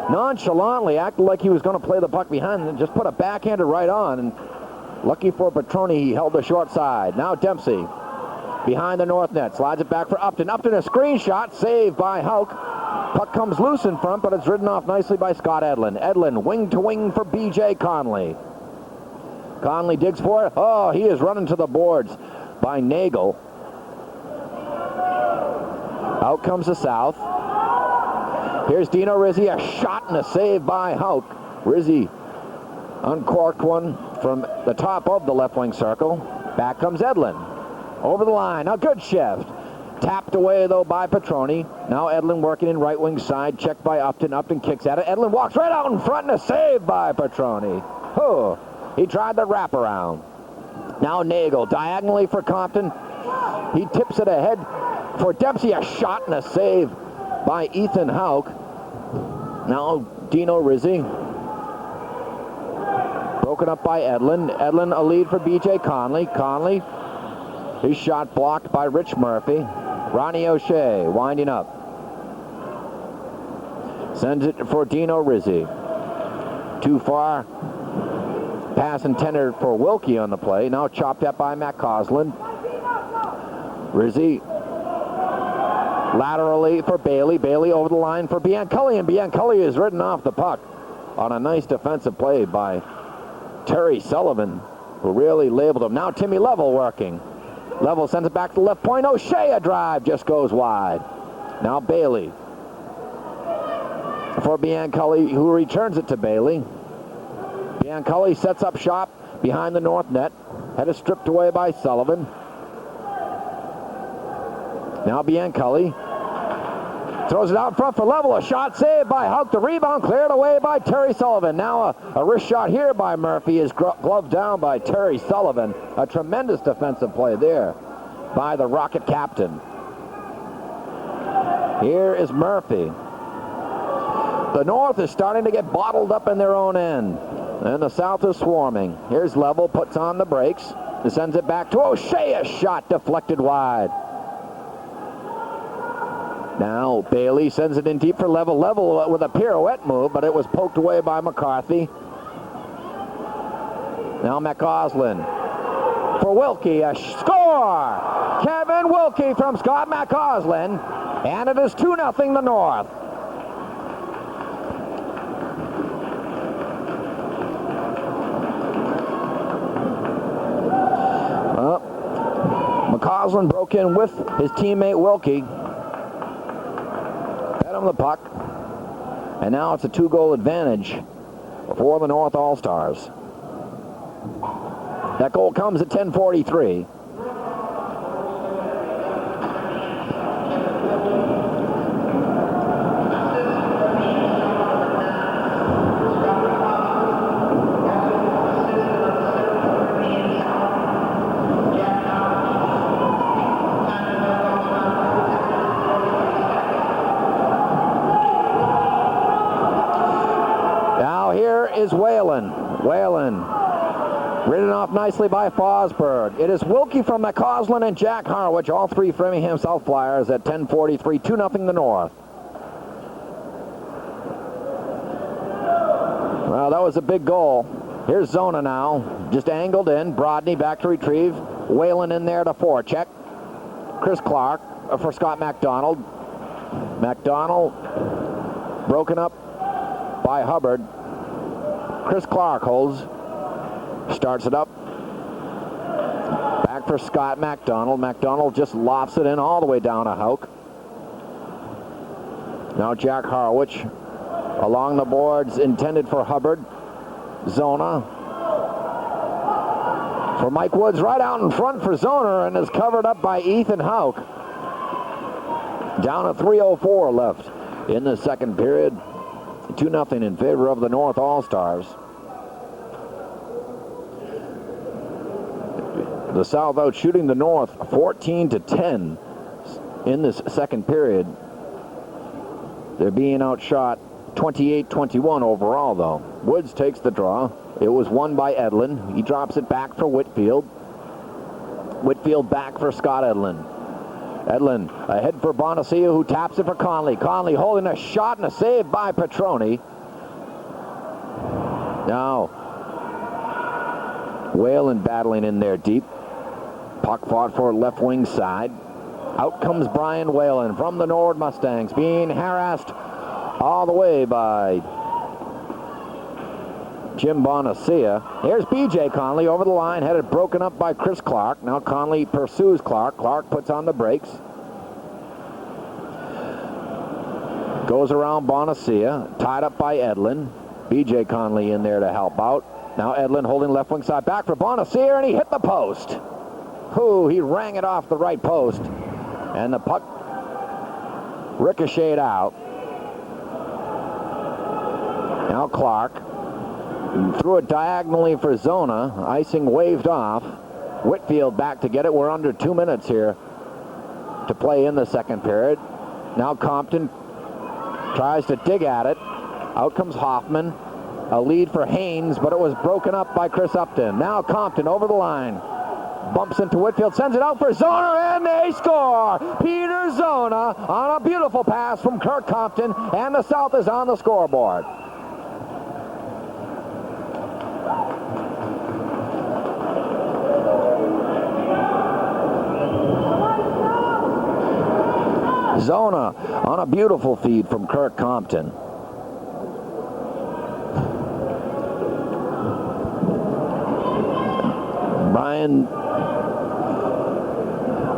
Nonchalantly acted like he was going to play the puck behind and just put a backhander right on. And lucky for Petroni, he held the short side. Now Dempsey behind the north net. Slides it back for Upton. Upton a screen shot. Saved by Hauk. Puck comes loose in front, but it's ridden off nicely by Scott Edlin. Edlin wing to wing for B.J. Conley. Conley digs for it. Oh, he is running to the boards by Nagel. Out comes the South. Here's Dino Rizzi. A shot and a save by Hauk. Rizzi uncorked one from the top of the left wing circle. Back comes Edlin. Over the line. A good shift. Tapped away, though, by Petroni. Now Edlin working in right wing side. Checked by Upton. Upton kicks at it. Edlin walks right out in front and a save by Petroni. Oh, he tried the wraparound. Now Nagel diagonally for Compton. He tips it ahead for Dempsey. A shot and a save by Ethan Hauk. Now Dino Rizzi. Broken up by Edlin. Edlin a lead for B.J. Conley. Conley. His shot blocked by Rich Murphy. Ronnie O'Shea winding up. Sends it for Dino Rizzi. Too far. Pass intended for Wilkie on the play. Now chopped up by Matt Coslin. Rizzi laterally for Bailey. Bailey over the line for Bianculli. And Bianculli is ridden off the puck on a nice defensive play by Terry Sullivan, who really labeled him. Now Timmy Level working. Level sends it back to the left point. O'Shea a drive just goes wide. Now Bailey for Bianculli, who returns it to Bailey. Bianculli sets up shop behind the north net. Head is stripped away by Sullivan. Now Bianculli throws it out front for Level. A shot saved by Hauk. The rebound cleared away by Terry Sullivan. Now a wrist shot here by Murphy is gloved down by Terry Sullivan. A tremendous defensive play there by the Rocket captain. Here is Murphy. The North is starting to get bottled up in their own end, and the South is swarming. Here's Level, puts on the brakes, and sends it back to O'Shea. A shot deflected wide. Now Bailey sends it in deep for level with a pirouette move, but it was poked away by McCarthy. Now McCausland for Wilkie, a score! Kevin Wilkie from Scott McCausland, and it is 2-0 the North. McCausland broke in with his teammate Wilkie. Fed him the puck. And now it's a 2-goal advantage for the North All-Stars. That goal comes at 10:43. Now here is Whalen. Ridden off nicely by Fosberg. It is Wilkie from McCausland and Jack Harwich, all three Framingham South Flyers at 10:43, 2-0 the North. Well, that was a big goal. Here's Zona now, just angled in. Brodney back to retrieve. Whalen in there to forecheck. Chris Clark for Scott MacDonald. MacDonald broken up by Hubbard. Chris Clark holds. Starts it up. Back for Scott MacDonald. MacDonald just lofts it in all the way down to Hauk. Now Jack Harwich along the boards intended for Hubbard. Zona for Mike Woods right out in front for Zona and is covered up by Ethan Hauk. Down to 3:04 left in the second period. 2-0 in favor of the North All-Stars. The South out shooting the North 14-10 in this second period. They're being outshot 28-21 overall, though. Woods takes the draw. It was won by Edlin. He drops it back for Whitfield. Whitfield back for Scott Edlin. Edlin ahead for Bonacia, who taps it for Conley. Conley holding a shot and a save by Petroni. Now Whalen battling in there deep. Puck fought for left wing side. Out comes Brian Whalen from the Norwood Mustangs, being harassed all the way by Jim Bonacia. Here's B.J. Conley over the line, headed broken up by Chris Clark. Now Conley pursues Clark. Clark puts on the brakes. Goes around Bonacia, tied up by Edlin. B.J. Conley in there to help out. Now Edlin holding left wing side back for Bonacia, and he hit the post. Ooh, he rang it off the right post. And the puck ricocheted out. Now Clark threw it diagonally for Zona. Icing waved off. Whitfield back to get it. We're under 2 minutes here to play in the second period. Now Compton tries to dig at it. Out comes Hoffman. A lead for Haynes, but it was broken up by Chris Upton. Now Compton over the line. Bumps into Whitfield, sends it out for Zona, and they score! Peter Zona on a beautiful pass from Kirk Compton, and the South is on the scoreboard. Zona on a beautiful feed from Kirk Compton. Brian,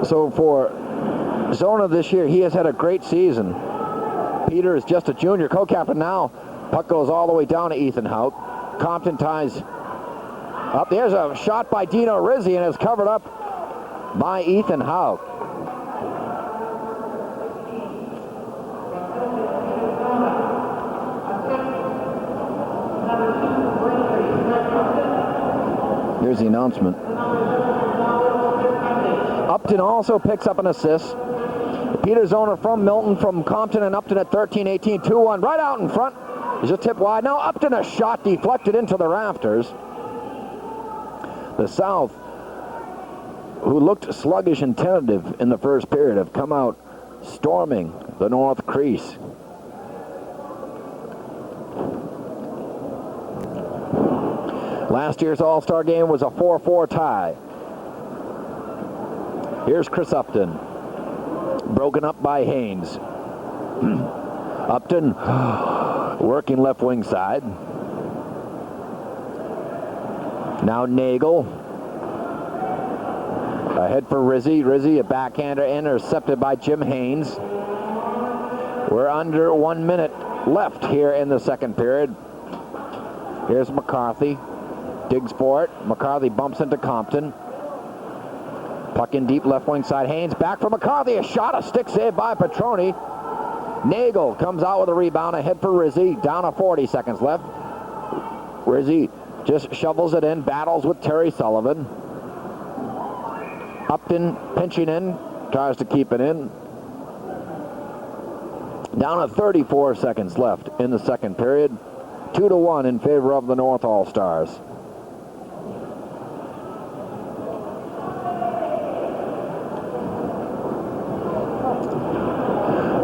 so for Zona this year, he has had a great season. Peter is just a junior co-captain now. Puck goes all the way down to Ethan Hauk. Compton ties up. There's a shot by Dino Rizzi, and it's covered up by Ethan Hauk. Here's the announcement. Upton also picks up an assist. Peter Zona from Milton, from Compton and Upton at 13-18, 2-1. Right out in front. There's a tip wide. Now Upton, a shot deflected into the rafters. The South, who looked sluggish and tentative in the first period, have come out storming the north crease. Last year's All-Star game was a 4-4 tie. Here's Chris Upton. Broken up by Haynes. Upton working left wing side. Now Nagel. Ahead for Rizzi. Rizzi, a backhander, intercepted by Jim Haynes. We're under 1 minute left here in the second period. Here's McCarthy. Digs for it. McCarthy bumps into Compton. Puck in deep left wing side. Haynes back for McCarthy. A shot, a stick save by Petroni. Nagel comes out with a rebound. Ahead for Rizzi. Down to 40 seconds left. Rizzi just shovels it in. Battles with Terry Sullivan. Upton pinching in. Tries to keep it in. Down to 34 seconds left in the second period. 2-1 in favor of the North All-Stars.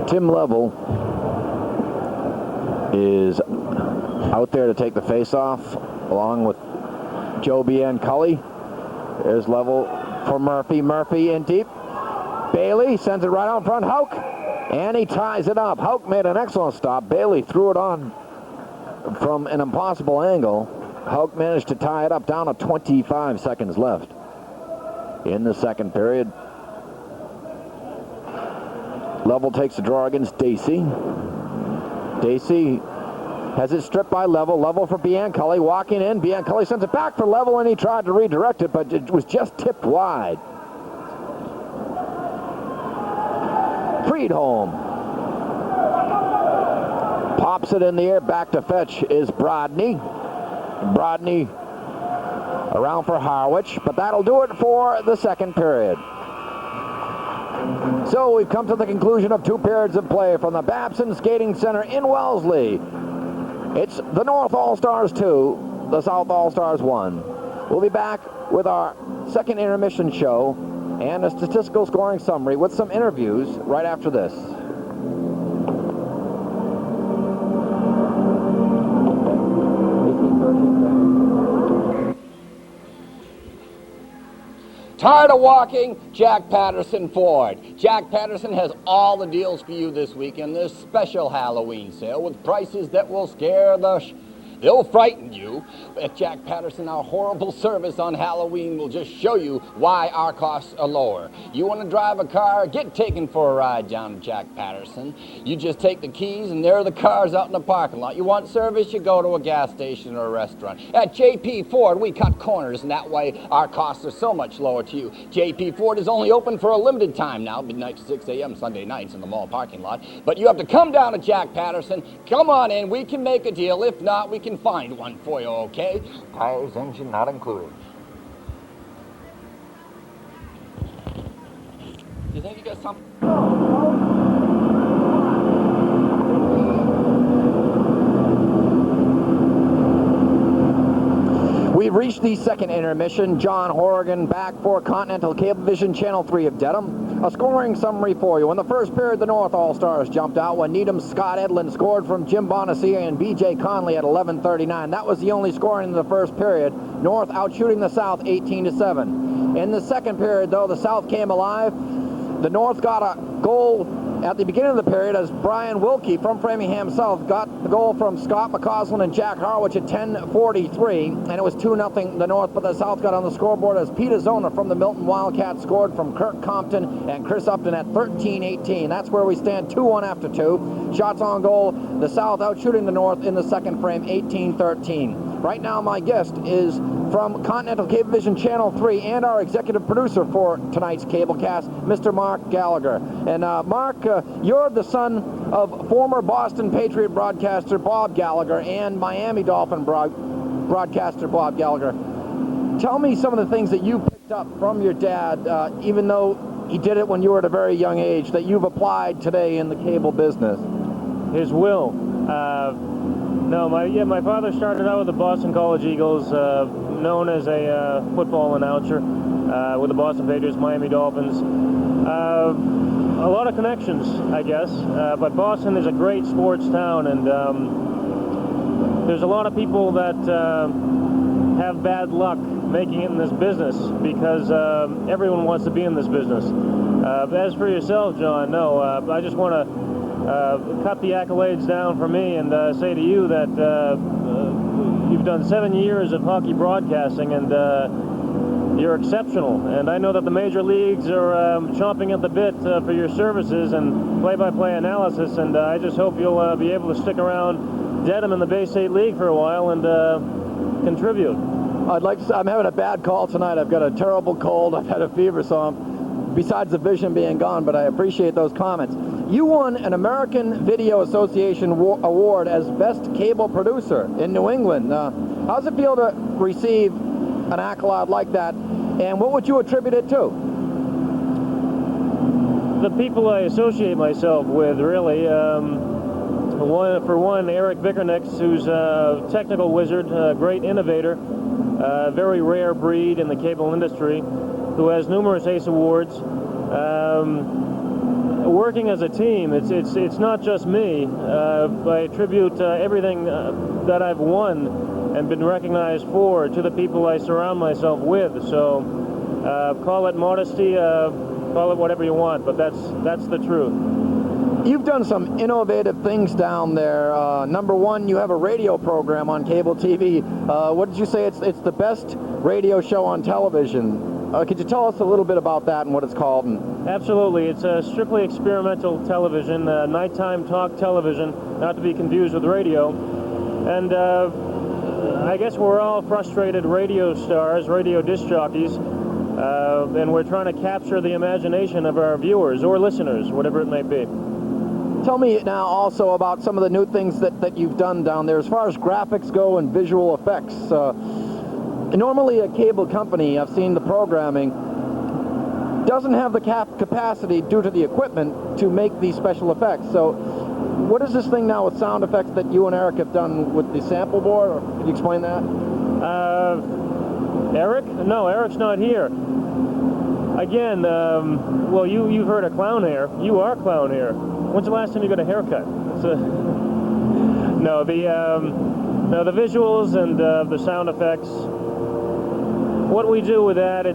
Tim Level is out there to take the face-off along with Joe Bianculli. There's Level for Murphy. Murphy in deep. Bailey sends it right out front. Houck. And he ties it up. Houck made an excellent stop. Bailey threw it on from an impossible angle. Houck managed to tie it up. Down to 25 seconds left in the second period. Level takes the draw against Dacey. Dacey has it stripped by Level. Level for Bianculli. Walking in. Bianculli sends it back for Level, and he tried to redirect it, but it was just tipped wide. Friedholm pops it in the air. Back to fetch is Brodny. Brodny around for Harwich, but that'll do it for the second period. So we've come to the conclusion of 2 periods of play from the Babson Skating Center in Wellesley. It's the North All-Stars 2, the South All-Stars 1. We'll be back with our second intermission show and a statistical scoring summary with some interviews right after this. Tired of walking? Jack Patterson Ford. Jack Patterson has all the deals for you this weekend. This special Halloween sale with prices that will scare they'll frighten you. At Jack Patterson, our horrible service on Halloween will just show you why our costs are lower. You want to drive a car? Get taken for a ride down to Jack Patterson. You just take the keys and there are the cars out in the parking lot. You want service? You go to a gas station or a restaurant. At JP Ford, we cut corners, and that way our costs are so much lower to you. JP Ford is only open for a limited time now, midnight to 6 a.m. Sunday nights in the mall parking lot. But you have to come down to Jack Patterson. Come on in. We can make a deal. If not, we can find one for you, okay? Tires, engine not included. Do you think you got something? We've reached the second intermission. John Horrigan back for Continental Cablevision Channel 3 of Dedham. A scoring summary for you. In the first period, the North All-Stars jumped out when Needham's Scott Edlin scored from Jim Bonacia and B.J. Conley at 11:39. That was the only scoring in the first period. North outshooting the South 18-7. In the second period, though, the South came alive. The North got a goal at the beginning of the period as Brian Wilkie from Framingham South got the goal from Scott McCausland and Jack Harwich at 10:43, and it was 2-0 the North, but the South got on the scoreboard as Peter Zona from the Milton Wildcats scored from Kirk Compton and Chris Upton at 13:18. That's where we stand, 2-1 after 2. Shots on goal, the South outshooting the North in the second frame, 18-13. Right now, my guest is from Continental Cablevision Channel 3 and our executive producer for tonight's cablecast, Mr. Mark Gallagher. And Mark, you're the son of former Boston Patriot broadcaster Bob Gallagher and Miami Dolphin broadcaster Bob Gallagher. Tell me some of the things that you picked up from your dad, even though he did it when you were at a very young age, that you've applied today in the cable business. His will. My father started out with the Boston College Eagles, known as a football announcer with the Boston Patriots, Miami Dolphins. A lot of connections, I guess. But Boston is a great sports town, and there's a lot of people that have bad luck making it in this business because everyone wants to be in this business. As for yourself, John, no, I just want to cut the accolades down for me and say to you that you've done 7 years of hockey broadcasting, and you're exceptional. And I know that the major leagues are chomping at the bit for your services and play-by-play analysis, and I just hope you'll be able to stick around Dedham in the Bay State League for a while and contribute. I'd like to say, I'm having a bad call tonight. I've got a terrible cold. I've had a fever, so besides the vision being gone, but I appreciate those comments. You won an American Video Association award as Best Cable Producer in New England. How does it feel to receive an accolade like that, and what would you attribute it to? The people I associate myself with, really. For one, Eric Vickernicks, who's a technical wizard, a great innovator, a very rare breed in the cable industry, who has numerous ACE awards. Working as a team, it's not just me. I attribute everything that I've won and been recognized for to the people I surround myself with. So call it modesty, call it whatever you want, but that's the truth. You've done some innovative things down there. Number one, you have a radio program on cable TV. What did you say? It's the best radio show on television. Could you tell us a little bit about that and what it's called? Absolutely. It's a strictly experimental television, nighttime talk television, not to be confused with radio. And I guess we're all frustrated radio stars, radio disc jockeys, and we're trying to capture the imagination of our viewers or listeners, whatever it may be. Tell me now also about some of the new things that you've done down there as far as graphics go and visual effects. Normally a cable company, I've seen the programming, doesn't have the capacity due to the equipment to make these special effects. So what is this thing now with sound effects that you and Eric have done with the sample board? Or can you explain that? Eric? No, Eric's not here. Again, well, you've heard of clown hair. You are clown hair. When's the last time you got a haircut? No, the visuals and the sound effects. What we do with that,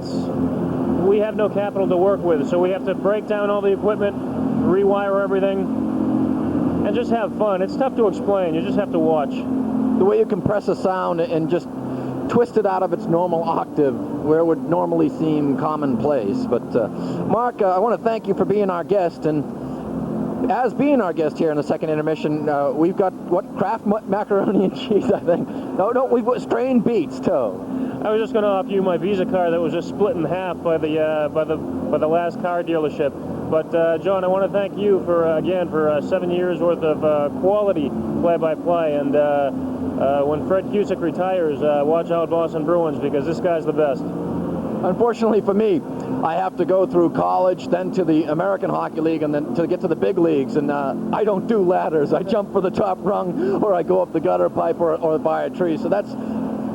we have no capital to work with, so we have to break down all the equipment, rewire everything, and just have fun. It's tough to explain. You just have to watch. The way you compress a sound and just twist it out of its normal octave where it would normally seem commonplace. But Mark, I want to thank you for being our guest, and as being our guest here in the second intermission, we've got Kraft macaroni and cheese, I think. No, we've got strained beets too. I was just going to offer you my Visa card that was just split in half by the last car dealership. But John, I want to thank you for 7 years worth of quality play-by-play. And when Fred Cusick retires, watch out, Boston Bruins, because this guy's the best. Unfortunately for me, I have to go through college, then to the American Hockey League, and then to get to the big leagues. And I don't do ladders. I jump for the top rung, or I go up the gutter pipe, or by a tree. So that's.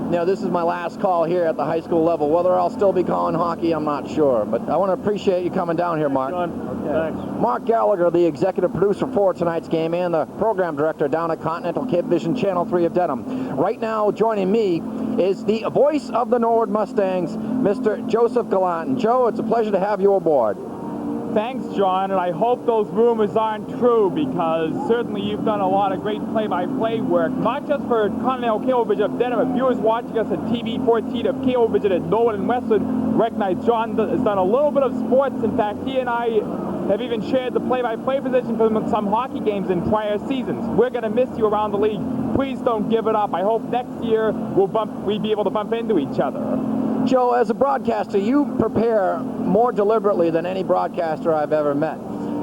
This is my last call here at the high school level. Whether I'll still be calling hockey, I'm not sure. But I want to appreciate you coming down here, Mark. John. Okay. Thanks. Mark Gallagher, the executive producer for tonight's game and the program director down at Continental Cablevision Channel 3 of Dedham. Right now, joining me is the voice of the Norwood Mustangs, Mr. Joseph Gallant. Joe, it's a pleasure to have you aboard. Thanks, John, and I hope those rumors aren't true, because certainly you've done a lot of great play-by-play work, not just for Continental Cablevision of Dedham, but viewers watching us at TV 14 of Cablevision at Norwood and Wellesley recognize John has done a little bit of sports. In fact, he and I have even shared the play-by-play position for some hockey games in prior seasons. We're going to miss you around the league. Please don't give it up. I hope next year we'll be able to bump into each other. Joe, as a broadcaster, you prepare more deliberately than any broadcaster I've ever met.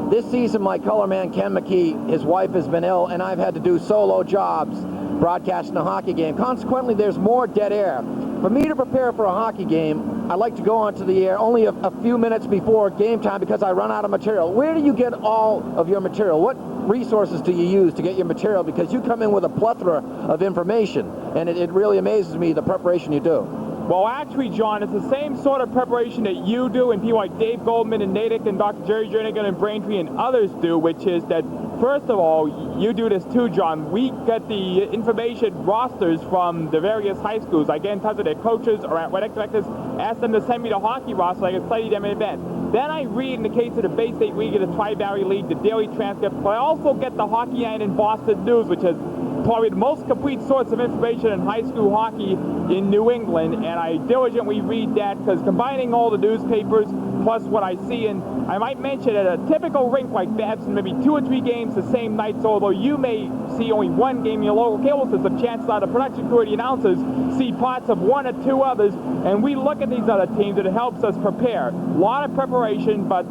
This season, my colorman, Ken McKee, his wife has been ill, and I've had to do solo jobs broadcasting a hockey game. Consequently, there's more dead air. For me to prepare for a hockey game, I like to go onto the air only a few minutes before game time because I run out of material. Where do you get all of your material? What resources do you use to get your material? Because you come in with a plethora of information, and it really amazes me the preparation you do. Well, actually, John, it's the same sort of preparation that you do and people like Dave Goldman and Natick and Dr. Jerry Jernigan and Braintree and others do, which is that, first of all, you do this too, John. We get the information rosters from the various high schools. I get in touch with their coaches or at Red Directors, ask them to send me the hockey roster. I can study them in advance. Then I read, in the case of the Bay State League and the Tri-Valley League, the daily transcript, but I also get the Hockey Night in Boston News, which is probably the most complete source of information in high school hockey in New England, and I diligently read that because combining all the newspapers plus what I see, and I might mention at a typical rink like Babson, maybe 2 or 3 games the same night, so although you may see only one game in your local cable system, chances are the production crew or the announcers see parts of 1 or 2 others, and we look at these other teams and it helps us prepare. A lot of preparation, but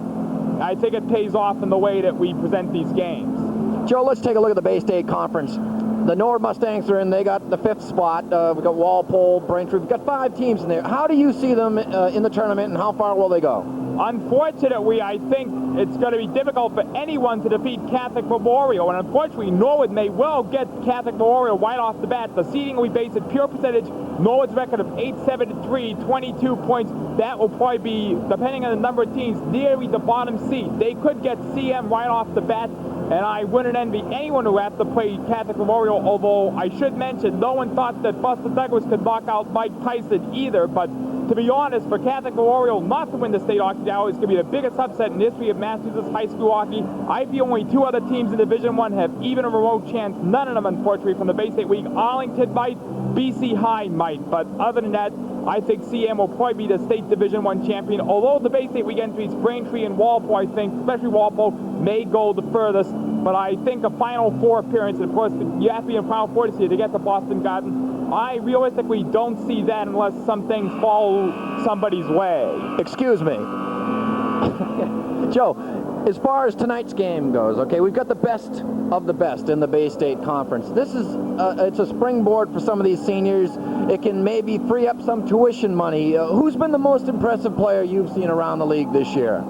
I think it pays off in the way that we present these games. Joe, let's take a look at the Bay State Conference. The Nord Mustangs are in. They got the 5th spot. We've got Walpole, Braintree. We've got 5 teams in there. How do you see them in the tournament, and how far will they go? Unfortunately, I think it's going to be difficult for anyone to defeat Catholic Memorial, and unfortunately, Norwood may well get Catholic Memorial right off the bat. The seeding will be based at pure percentage. Norwood's record of 8-7-3, 22 points. That will probably be, depending on the number of teams, nearly the bottom seed. They could get CM right off the bat, and I wouldn't envy anyone who has to play Catholic Memorial, although I should mention, no one thought that Buster Douglas could knock out Mike Tyson either, but to be honest, for Catholic Memorial not to win the state hockey now is going to be the biggest upset in the history of Massachusetts high school hockey. I feel only 2 other teams in Division I have even a remote chance. None of them, unfortunately, from the Bay State League. Arlington might, BC High might, but other than that, I think CM will probably be the state Division I champion. Although the Bay State League entries, Braintree and Walpole, I think, especially Walpole, may go the furthest. But I think a Final Four appearance, and of course, you have to be in Final Four to see it to get to Boston Garden. I realistically don't see that unless some things fall somebody's way. Excuse me. Joe, as far as tonight's game goes, okay, we've got the best of the best in the Bay State Conference. This is it's a springboard for some of these seniors. It can maybe free up some tuition money. Who's been the most impressive player you've seen around the league this year?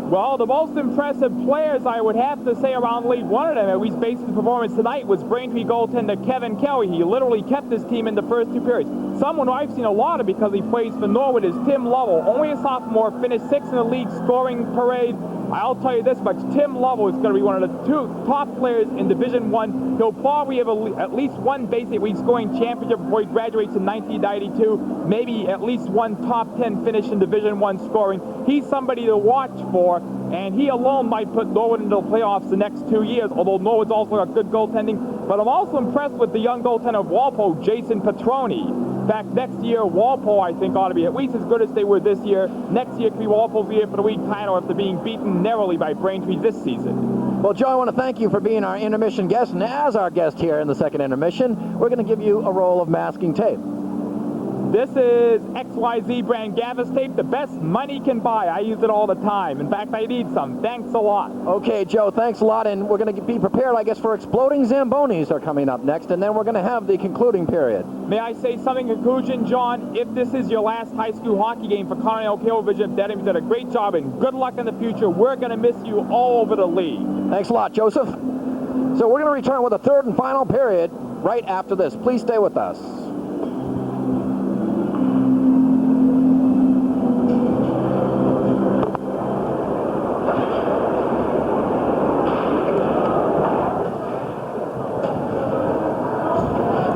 Well, the most impressive players, I would have to say, around the league, one of them, at least based on the performance tonight, was Braintree goaltender Kevin Kelly. He literally kept his team in the first 2 periods. Someone who I've seen a lot of because he plays for Norwood is Tim Lovell. Only a sophomore, finished 6th in the league scoring parade. I'll tell you this much, Tim Lovell is going to be one of the 2 top players in Division I. He'll probably have at least one Bay State League scoring championship before he graduates in 1992. Maybe at least one top 10 finish in Division I scoring. He's somebody to watch for, and he alone might put Norwood into the playoffs the next 2 years, although Norwood's also got good goaltending. But I'm also impressed with the young goaltender of Walpole, Jason Petroni. In fact, next year, Walpole, I think, ought to be at least as good as they were this year. Next year could be Walpole's year for the league title after being beaten narrowly by Braintree this season. Well, Joe, I want to thank you for being our intermission guest, and as our guest here in the second intermission, we're going to give you a roll of masking tape. This is XYZ brand Gavis tape, the best money can buy. I use it all the time. In fact, I need some. Thanks a lot. Okay, Joe, thanks a lot, and we're going to be prepared, I guess, for Exploding Zambonis are coming up next, and then we're going to have the concluding period. May I say something in conclusion, John? If this is your last high school hockey game for Continental Cablevision, that means you did a great job, and good luck in the future. We're going to miss you all over the league. Thanks a lot, Joseph. So we're going to return with a third and final period right after this. Please stay with us.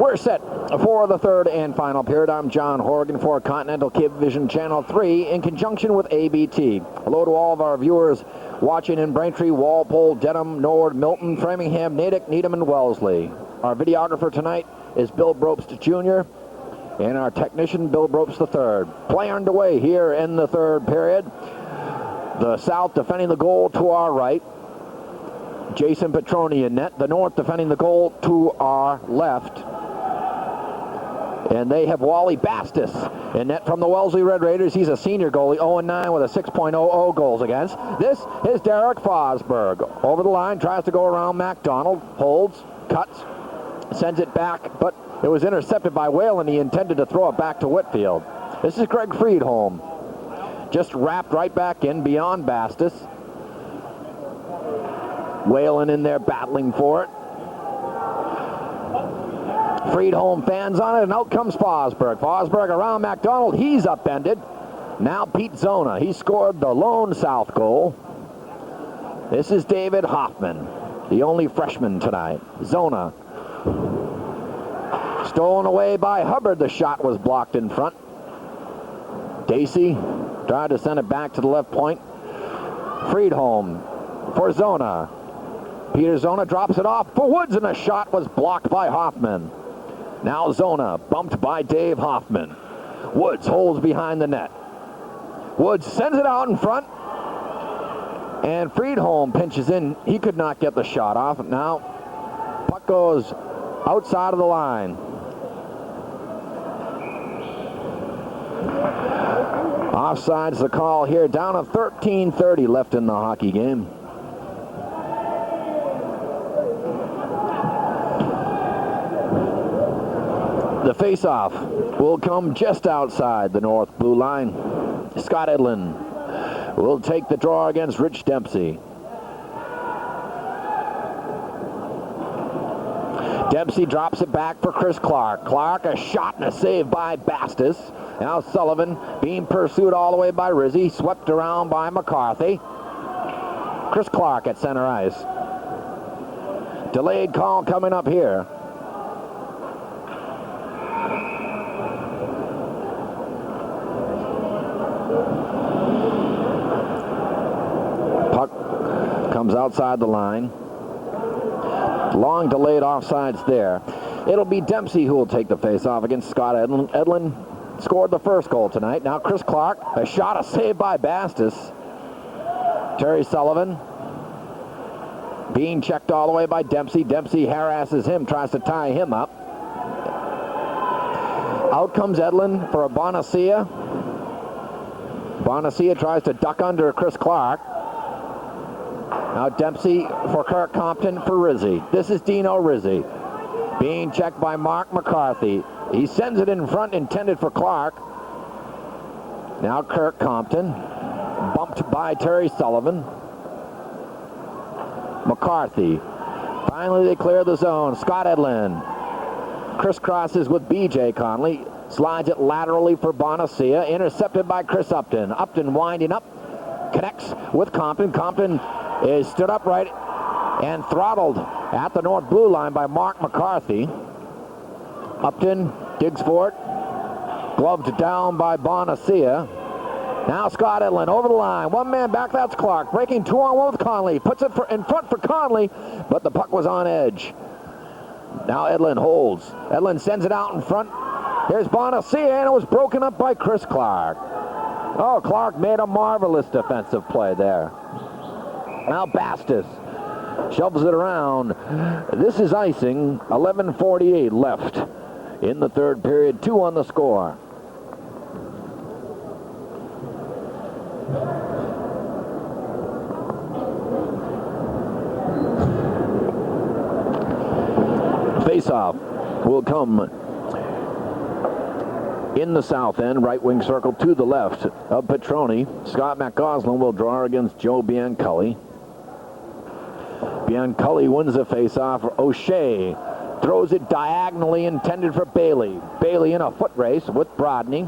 We're set for the third and final period. I'm John Horrigan for Continental Cablevision Channel 3 in conjunction with ABT. Hello to all of our viewers watching in Braintree, Walpole, Dedham, Norwood, Milton, Framingham, Natick, Needham, and Wellesley. Our videographer tonight is Bill Brobst Jr. and our technician, Bill Brobst III. Play underway here in the third period. The South defending the goal to our right. Jason Petroni in net. The North defending the goal to our left. And they have Wally Bastis in net from the Wellesley Red Raiders. He's a senior goalie, 0-9 with a 6.00 goals against. This is Derek Fosberg. Over the line, tries to go around MacDonald, holds, cuts, sends it back, but it was intercepted by Whalen. He intended to throw it back to Whitfield. This is Greg Friedholm. Just wrapped right back in beyond Bastis. Whalen in there battling for it. Friedholm fans on it, and out comes Fosberg. Fosberg around McDonald. He's upended. Now Pete Zona. He scored the lone South goal. This is David Hoffman, the only freshman tonight. Zona. Stolen away by Hubbard. The shot was blocked in front. Dacey tried to send it back to the left point. Friedholm for Zona. Peter Zona drops it off for Woods, and the shot was blocked by Hoffman. Now Zona bumped by Dave Hoffman. Woods holds behind the net. Woods sends it out in front. And Friedholm pinches in. He could not get the shot off. Now puck goes outside of the line. Offside's the call here. Down to 13:30 left in the hockey game. The face-off will come just outside the north blue line. Scott Edlin will take the draw against Rich Dempsey. Dempsey drops it back for Chris Clark. Clark, a shot and a save by Bastis. Now Sullivan being pursued all the way by Rizzi, swept around by McCarthy. Chris Clark at center ice. Delayed call coming up here. Puck comes outside the line. Long delayed offsides there. It'll be Dempsey who will take the face-off against Scott Edlin. Edlin scored the first goal tonight. Now Chris Clark, a shot, a save by Bastis. Terry Sullivan being checked all the way by Dempsey. Dempsey harasses him, tries to tie him up. Out comes Edlin for a Bonacia. Bonacia tries to duck under Chris Clark. Now Dempsey for Kirk Compton for Rizzi. This is Dino Rizzi. Being checked by Mark McCarthy. He sends it in front, intended for Clark. Now Kirk Compton. Bumped by Terry Sullivan. McCarthy. Finally they clear the zone. Scott Edlin crisscrosses with B.J. Conley. Slides it laterally for Bonacia. Intercepted by Chris Upton. Upton winding up. Connects with Compton. Compton is stood upright and throttled at the north blue line by Mark McCarthy. Upton digs for it. Gloved down by Bonacia. Now Scott Edlin over the line. One man back, that's Clark. Breaking 2-on-1 with Conley. Puts it in front for Conley, but the puck was on edge. Now Edlin holds. Edlin sends it out in front. Here's Bonacia, and it was broken up by Chris Clark. Oh, Clark made a marvelous defensive play there. Now Bastis shovels it around. This is icing. 11:48 left in the third period. 2 on the score. Face-off will come in the south end, right wing circle to the left of Petroni. Scott McCausland will draw against Joe Bianculli. Bianculli wins the face-off. O'Shea throws it diagonally, intended for Bailey. Bailey in a foot race with Brodney.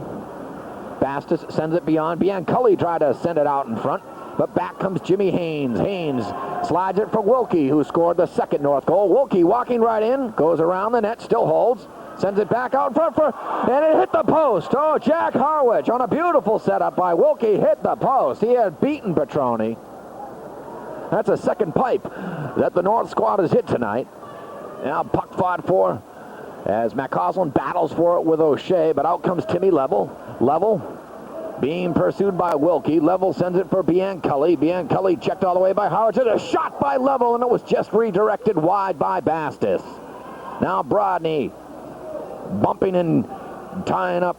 Bastis sends it beyond. Bianculli tried to send it out in front, but back comes Jimmy Haynes. Haynes slides it for Wilkie, who scored the second North goal. Wilkie walking right in, goes around the net, still holds. Sends it back out in front and it hit the post. Oh, Jack Harwich on a beautiful setup by Wilkie hit the post. He had beaten Petroni. That's a second pipe that the North squad has hit tonight. Now puck fought for as McCausland battles for it with O'Shea, but out comes Timmy Level. Level being pursued by Wilkie. Level sends it for Bianculli. Bianculli checked all the way by Harwich. A shot by Level, and it was just redirected wide by Bastis. Now Brodney bumping and tying up.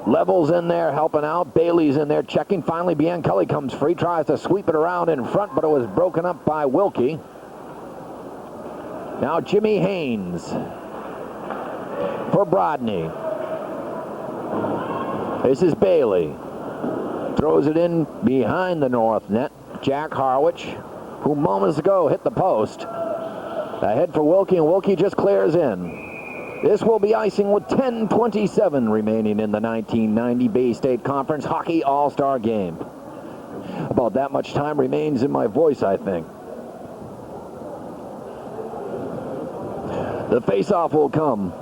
Level's in there helping out. Bailey's in there checking. Finally, Bianculli comes free. Tries to sweep it around in front, but it was broken up by Wilkie. Now Jimmy Haynes for Brodney. This is Bailey. Throws it in behind the North net. Jack Harwich, who moments ago hit the post. Ahead for Wilkie, and Wilkie just clears in. This will be icing with 10:27 remaining in the 1990 Bay State Conference Hockey All-Star Game. About that much time remains in my voice, I think. The face-off will come.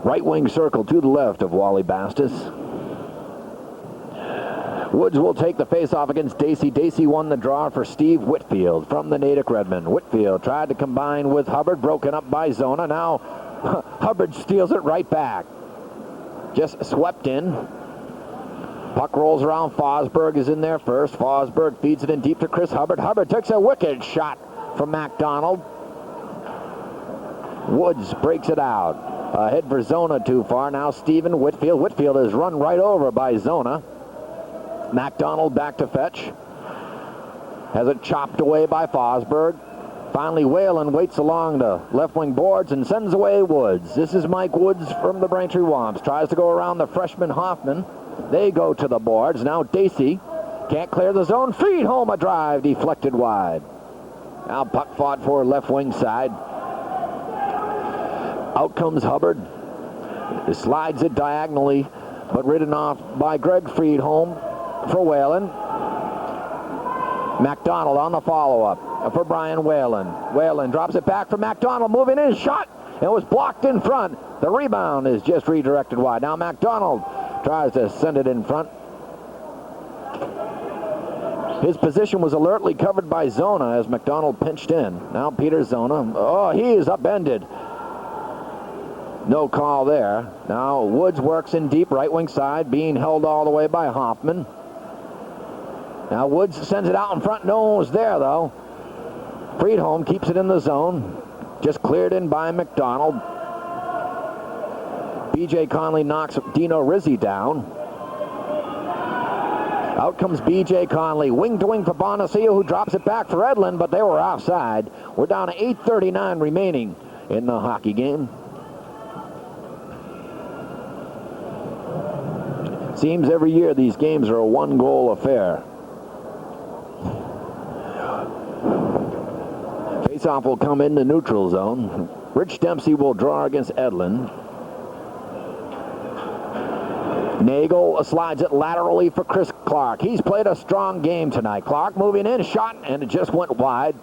Right wing circle to the left of Wally Bastis. Woods will take the face-off against Dacey. Dacey won the draw for Steve Whitfield from the Natick Redmond. Whitfield tried to combine with Hubbard, broken up by Zona. Now Hubbard steals it right back. Just swept in. Puck rolls around. Fosberg is in there first. Fosberg feeds it in deep to Chris Hubbard. Hubbard takes a wicked shot from MacDonald. Woods breaks it out. Ahead for Zona too far. Now Stephen Whitfield. Whitfield is run right over by Zona. MacDonald back to fetch. Has it chopped away by Fosberg. Finally, Whalen waits along the left wing boards and sends away Woods. This is Mike Woods from the Braintree Womps. Tries to go around the freshman Hoffman. They go to the boards. Now Dacey can't clear the zone. Feed home a drive, deflected wide. Now puck fought for left wing side. Out comes Hubbard. He slides it diagonally, but ridden off by Greg Friedholm for Whalen. MacDonald on the follow-up for Brian Whalen. Whalen drops it back for MacDonald, moving in, shot, and was blocked in front. The rebound is just redirected wide. Now MacDonald tries to send it in front. His position was alertly covered by Zona as MacDonald pinched in. Now Peter Zona. Oh, he is upended. No call there. Now Woods works in deep right wing side, being held all the way by Hoffman. Now Woods sends it out in front. No one was there, though. Friedholm keeps it in the zone. Just cleared in by MacDonald. B.J. Conley knocks Dino Rizzi down. Out comes B.J. Conley. Wing to wing for Bonacio, who drops it back for Edlin, but they were offside. We're down to 8:39 remaining in the hockey game. Seems every year these games are a one-goal affair. Faceoff will come in the neutral zone. Rich Dempsey will draw against Edlin. Nagel slides it laterally for Chris Clark. He's played a strong game tonight. Clark moving in, shot, and it just went wide.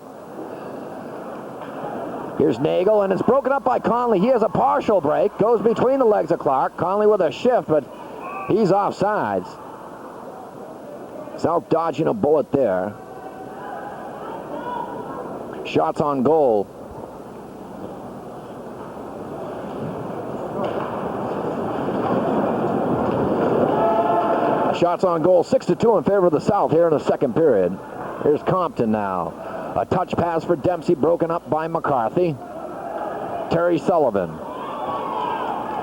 Here's Nagel, and it's broken up by Conley. He has a partial break. Goes between the legs of Clark. Conley with a shift, but he's offsides. South dodging a bullet there. Shots on goal. Shots on goal, 6-2 in favor of the South here in the second period. Here's Compton now. A touch pass for Dempsey, broken up by McCarthy. Terry Sullivan.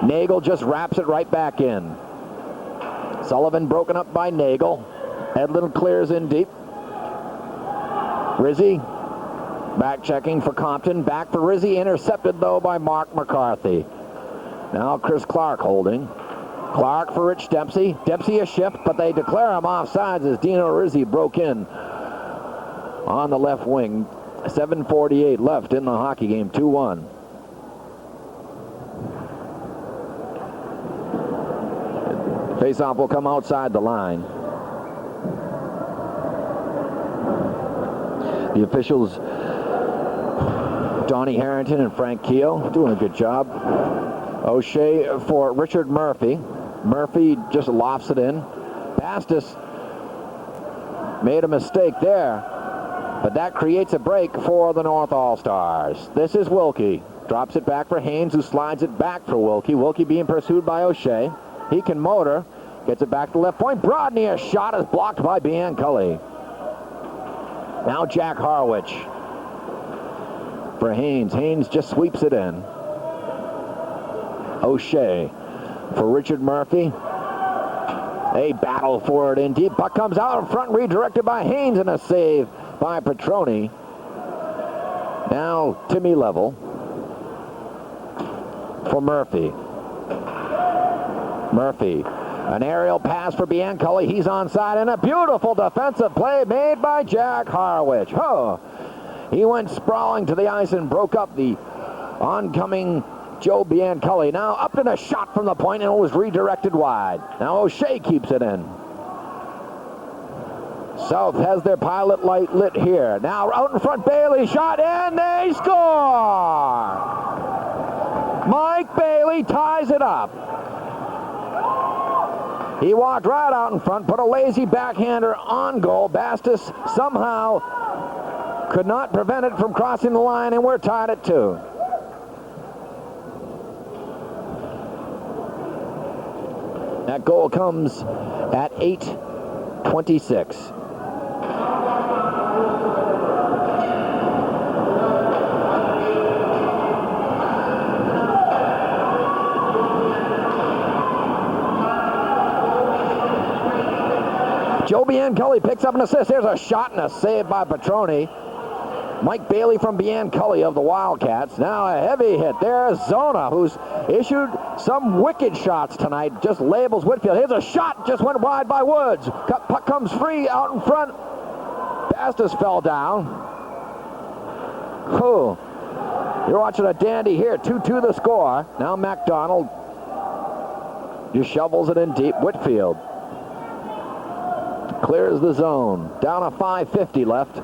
Nagel just wraps it right back in. Sullivan broken up by Nagel. Edlin clears in deep. Rizzi back checking for Compton. Back for Rizzi. Intercepted, though, by Mark McCarthy. Now Chris Clark holding. Clark for Rich Dempsey. Dempsey a shift, but they declare him offsides as Dino Rizzi broke in on the left wing. 7:48 left in the hockey game. 2-1. Faceoff will come outside the line. The officials, Donnie Harrington and Frank Keogh, doing a good job. O'Shea for Richard Murphy. Murphy just lofts it in. Bastis made a mistake there, but that creates a break for the North All-Stars. This is Wilkie. Drops it back for Haynes, who slides it back for Wilkie. Wilkie being pursued by O'Shea. He can motor. Gets it back to left point. Brodny, a shot is blocked by Bianculi. Now Jack Harwich for Haynes. Haynes just sweeps it in. O'Shea for Richard Murphy. They battle for it in deep. Puck comes out in front, redirected by Haynes, and a save by Petroni. Now Timmy Level for Murphy. Murphy, an aerial pass for Bianculi. He's onside, and a beautiful defensive play made by Jack Harwich. Oh, He went sprawling to the ice and broke up the oncoming Joe Bianculli. Now Upton, a shot from the point, and it was redirected wide. Now O'Shea keeps it in. South has their pilot light lit here. Now out in front, Bailey shot, and they score! Mike Bailey ties it up. He walked right out in front, put a lazy backhander on goal. Bastis somehow could not prevent it from crossing the line, and we're tied at 2. That goal comes at 8:26. Joe Bianculli picks up an assist. There's a shot and a save by Petroni. Mike Bailey from Bianculli of the Wildcats. Now a heavy hit. There's Zona, who's issued some wicked shots tonight. Just labels Whitfield. Here's a shot. Just went wide by Woods. Puck comes free out in front. Bastis fell down. Whew. You're watching a dandy here. 2-2 the score. Now MacDonald just shovels it in deep. Whitfield clears the zone. Down a 5:50 left.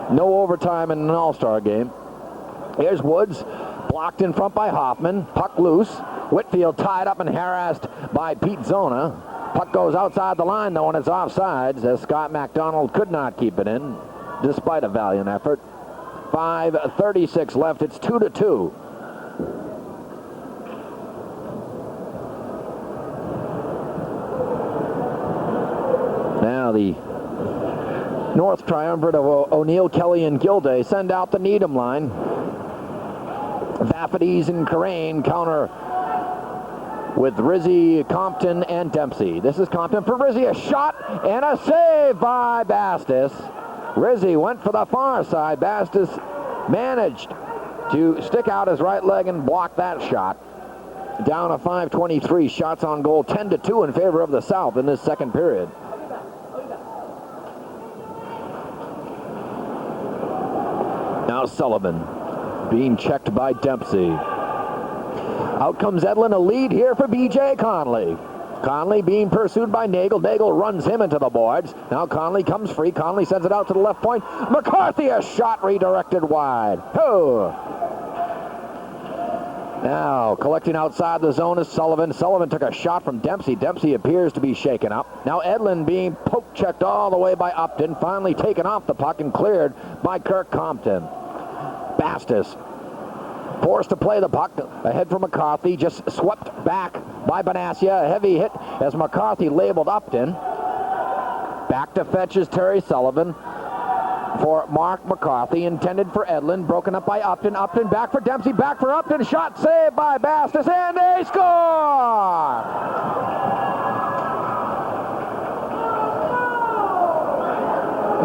No overtime in an all-star game. Here's Woods, blocked in front by Hoffman. Puck loose. Whitfield tied up and harassed by Pete Zona. Puck goes outside the line, though, and it's offsides, as Scott MacDonald could not keep it in, despite a valiant effort. 5:36 left. It's 2-2. Now the North triumvirate of O'Neill, Kelly, and Gilday send out the Needham line. Vaffides and Carane counter with Rizzi, Compton, and Dempsey. This is Compton for Rizzi. A shot and a save by Bastis. Rizzi went for the far side. Bastis managed to stick out his right leg and block that shot. Down a 5:23. Shots on goal, 10-2 in favor of the South in this second period. Now Sullivan being checked by Dempsey. Out comes Edlin, a lead here for B.J. Conley. Conley being pursued by Nagel. Nagel runs him into the boards. Now Conley comes free. Conley sends it out to the left point. McCarthy, a shot redirected wide. Oh. Now collecting outside the zone is Sullivan. Sullivan took a shot from Dempsey. Dempsey appears to be shaken up. Now Edlin being poke checked all the way by Upton. Finally taken off the puck and cleared by Kirk Compton. Bastis forced to play the puck ahead for McCarthy, just swept back by Bonaccia. A heavy hit as McCarthy labeled Upton. Back to fetch is Terry Sullivan for Mark McCarthy, intended for Edlin, broken up by Upton. Upton back for Dempsey, back for Upton, shot saved by Bastis, and they score!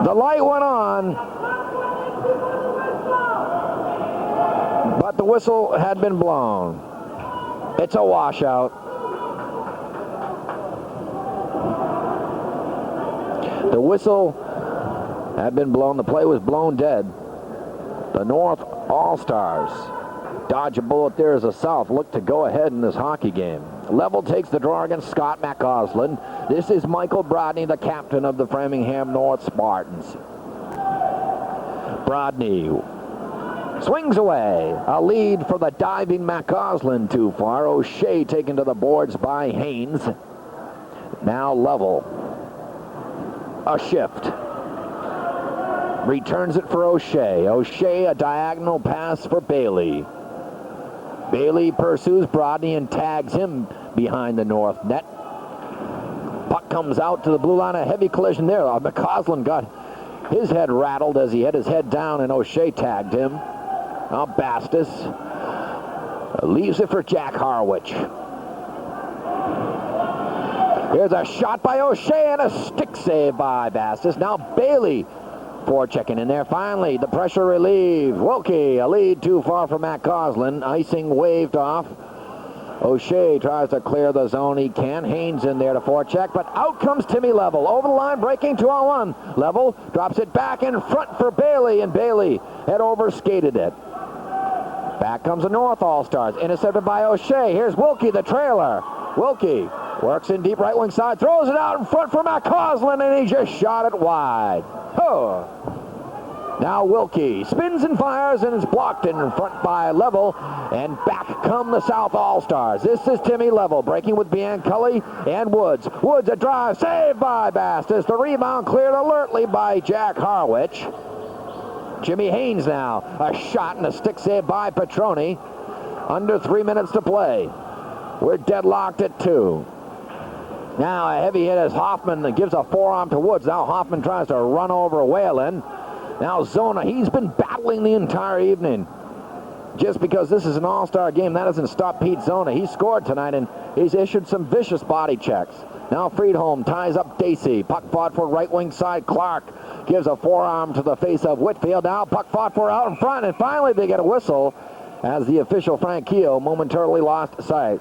The light went on, but the whistle had been blown. It's a washout. The whistle had been blown. The play was blown dead. The North All-Stars dodge a bullet there as the South look to go ahead in this hockey game. Level takes the draw against Scott McCausland. This is Michael Brodney, the captain of the Framingham North Spartans. Brodney swings away. A lead for the diving McCausland too far. O'Shea taken to the boards by Haynes. Now level. A shift. Returns it for O'Shea. O'Shea, a diagonal pass for Bailey. Bailey pursues Brodney and tags him behind the North net. Puck comes out to the blue line. A heavy collision there. McCausland got his head rattled as he had his head down, and O'Shea tagged him. Now Bastis leaves it for Jack Harwich. Here's a shot by O'Shea and a stick save by Bastis. Now Bailey forechecking in there. Finally, the pressure relieved. Wilkie, a lead too far for McCausland. Icing waved off O'Shea tries to clear the zone. He can. Haynes in there to forecheck, but out comes Timmy Level. Over the line, breaking 2-on-1. Level drops it back in front for Bailey, and Bailey had overskated it. Back comes the North All-Stars. Intercepted by O'Shea. Here's Wilkie, the trailer. Wilkie works in deep right wing side, throws it out in front for McCausland, and he just shot it wide. Oh. Now Wilkie spins and fires, and is blocked in front by Level, and back come the South All-Stars. This is Timmy Level breaking with Bianculli and Woods. Woods a drive, saved by Bastis. The rebound cleared alertly by Jack Harwich. Jimmy Haynes now, a shot and a stick save by Petroni. Under 3 minutes to play. We're deadlocked at 2. Now a heavy hit as Hoffman gives a forearm to Woods. Now Hoffman tries to run over Whalen. Now Zona, he's been battling the entire evening. Just because this is an all-star game, that doesn't stop Pete Zona. He scored tonight, and he's issued some vicious body checks. Now Friedholm ties up Dacey. Puck fought for right wing side. Clark gives a forearm to the face of Whitfield. Now puck fought for out in front, and finally they get a whistle as the official Frank Keogh momentarily lost sight.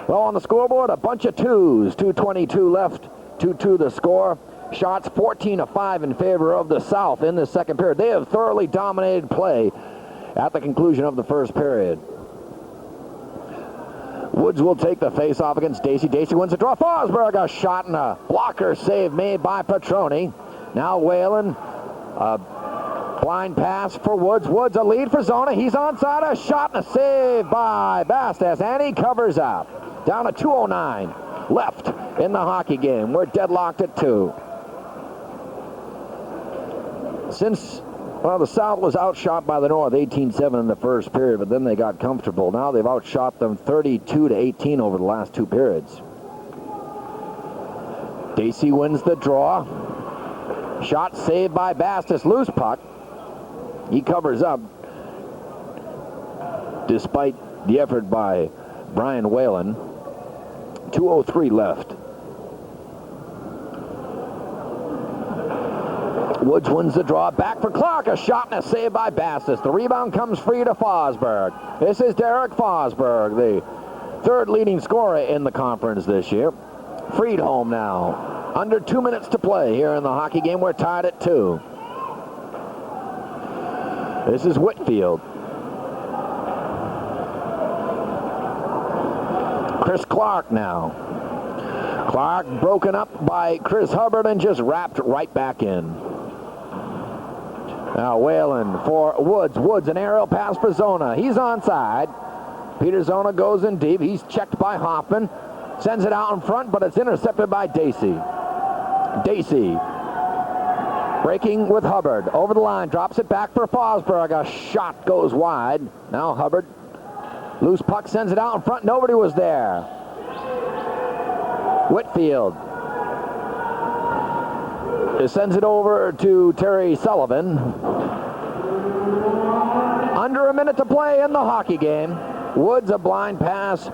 Well, on the scoreboard, a bunch of twos. 2:22 left, 2-2 the score. Shots 14-5 in favor of the South in the second period. They have thoroughly dominated play at the conclusion of the first period. Woods will take the face-off against Dacey. Dacey wins the draw. Fosberg, a shot and a blocker save made by Petroni. Now Whalen, a blind pass for Woods. Woods a lead for Zona. He's onside. A shot and a save by Bastas, and he covers up. Down to 2:09 left in the hockey game. We're deadlocked at 2. Since, well, the South was outshot by the North 18-7 in the first period, but then they got comfortable. Now they've outshot them 32-18 over the last 2 periods. Dacey wins the draw. Shot saved by Bastis. Loose puck. He covers up despite the effort by Brian Whalen. 2:03 left. Woods wins the draw. Back for Clark. A shot and a save by Bastis. The rebound comes free to Fosberg. This is Derek Fosberg, the third leading scorer in the conference this year. Friedholm now. Under 2 minutes to play here in the hockey game. We're tied at 2. This is Whitfield. Chris Clark now. Clark broken up by Chris Hubbard and just wrapped right back in. Now Whalen for Woods. Woods, an aerial pass for Zona. He's onside. Peter Zona goes in deep. He's checked by Hoffman. Sends it out in front, but it's intercepted by Dacey. Dacey breaking with Hubbard. Over the line, drops it back for Fosberg. A shot goes wide. Now Hubbard. Loose puck, sends it out in front. Nobody was there. Whitfield sends it over to Terry Sullivan. Under a minute to play in the hockey game. Woods, a blind pass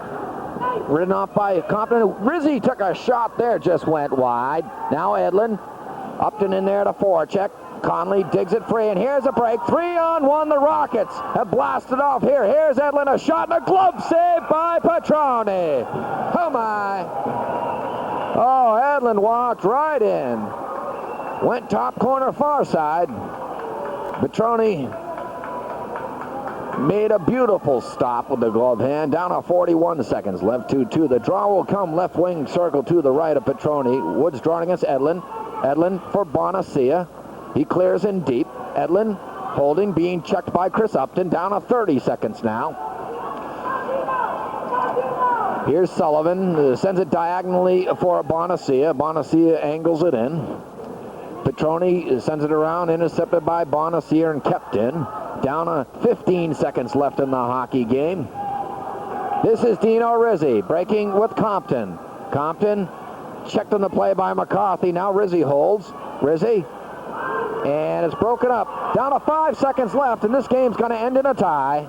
ridden off by Compton. Rizzi took a shot there, just went wide. Now Edlin. Upton in there to forecheck. Conley digs it free, and here's a break. 3-on-1, the Rockets have blasted off here. Here's Edlin, a shot and a glove save by Petroni. Oh my. Oh, Edlin walked right in. Went top corner far side. Petroni made a beautiful stop with the glove hand. Down to 41 seconds left, 2-2. The draw will come left wing circle to the right of Petroni. Woods drawing against Edlin. Edlin for Bonacia. He clears in deep. Edlin holding, being checked by Chris Upton. Down to 30 seconds now. Here's Sullivan. Sends it diagonally for Bonacia. Bonacia angles it in. Petroni sends it around, intercepted by Bonacia and kept in. Down to 15 seconds left in the hockey game. This is Dino Rizzi breaking with Compton. Compton checked on the play by McCarthy. Now Rizzi holds. Rizzi. And it's broken up. Down to 5 seconds left, and this game's going to end in a tie.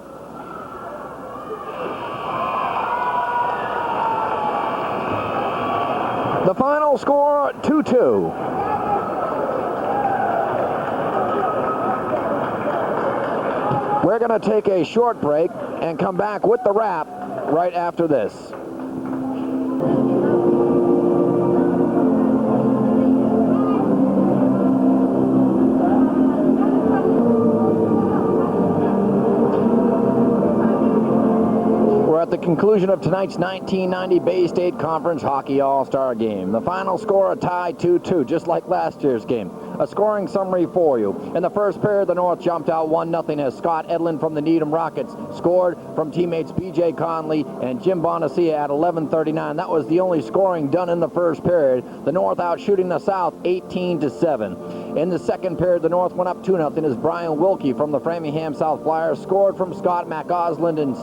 The final score, 2-2. We're going to take a short break and come back with the wrap right after this. At the conclusion of tonight's 1990 Bay State Conference Hockey All-Star Game. The final score, a tie 2-2, just like last year's game. A scoring summary for you. In the first period, the North jumped out 1-0 as Scott Edlin from the Needham Rockets scored from teammates B.J. Conley and Jim Bonacia at 11:39. That was the only scoring done in the first period. The North out shooting the South 18-7. In the second period, the North went up 2-0 as Brian Wilkie from the Framingham South Flyers scored from Scott McOsland and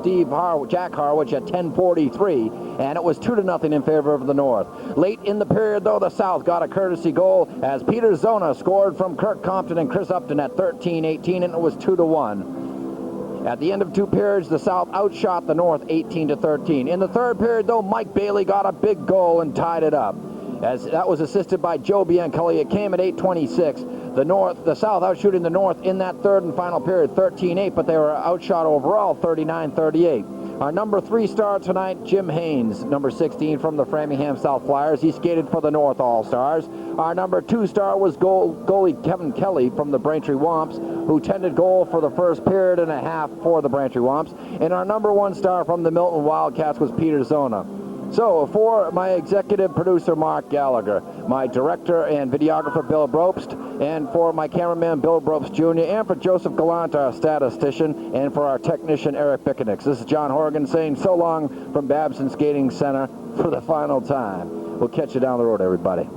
Jack Harwich at 10:43, and it was 2-0 in favor of the North. Late in the period, though, the South got a courtesy goal as Peter Zona scored from Kirk Compton and Chris Upton at 13:18, and it was 2-1. At the end of two periods, the South outshot the North 18-13. In the third period, though, Mike Bailey got a big goal and tied it up, as that was assisted by Joe Bianculli. It came at 8:26. The South outshooting the North in that third and final period 13-8, but they were outshot overall 39-38. Our number 3 star tonight, Jim Haynes, number 16 from the Framingham South Flyers. He skated for the North All-Stars. Our number 2 star was goalie Kevin Kelly from the Braintree Womps, who tended goal for the first period and a half for the Braintree Womps. And our number 1 star from the Milton Wildcats was Peter Zona. So, for my executive producer, Mark Gallagher, my director and videographer, Bill Brobst, and for my cameraman, Bill Brobst Jr., and for Joseph Gallant, our statistician, and for our technician, Eric Bickenix. This is John Horrigan saying so long from Babson Skating Center for the final time. We'll catch you down the road, everybody.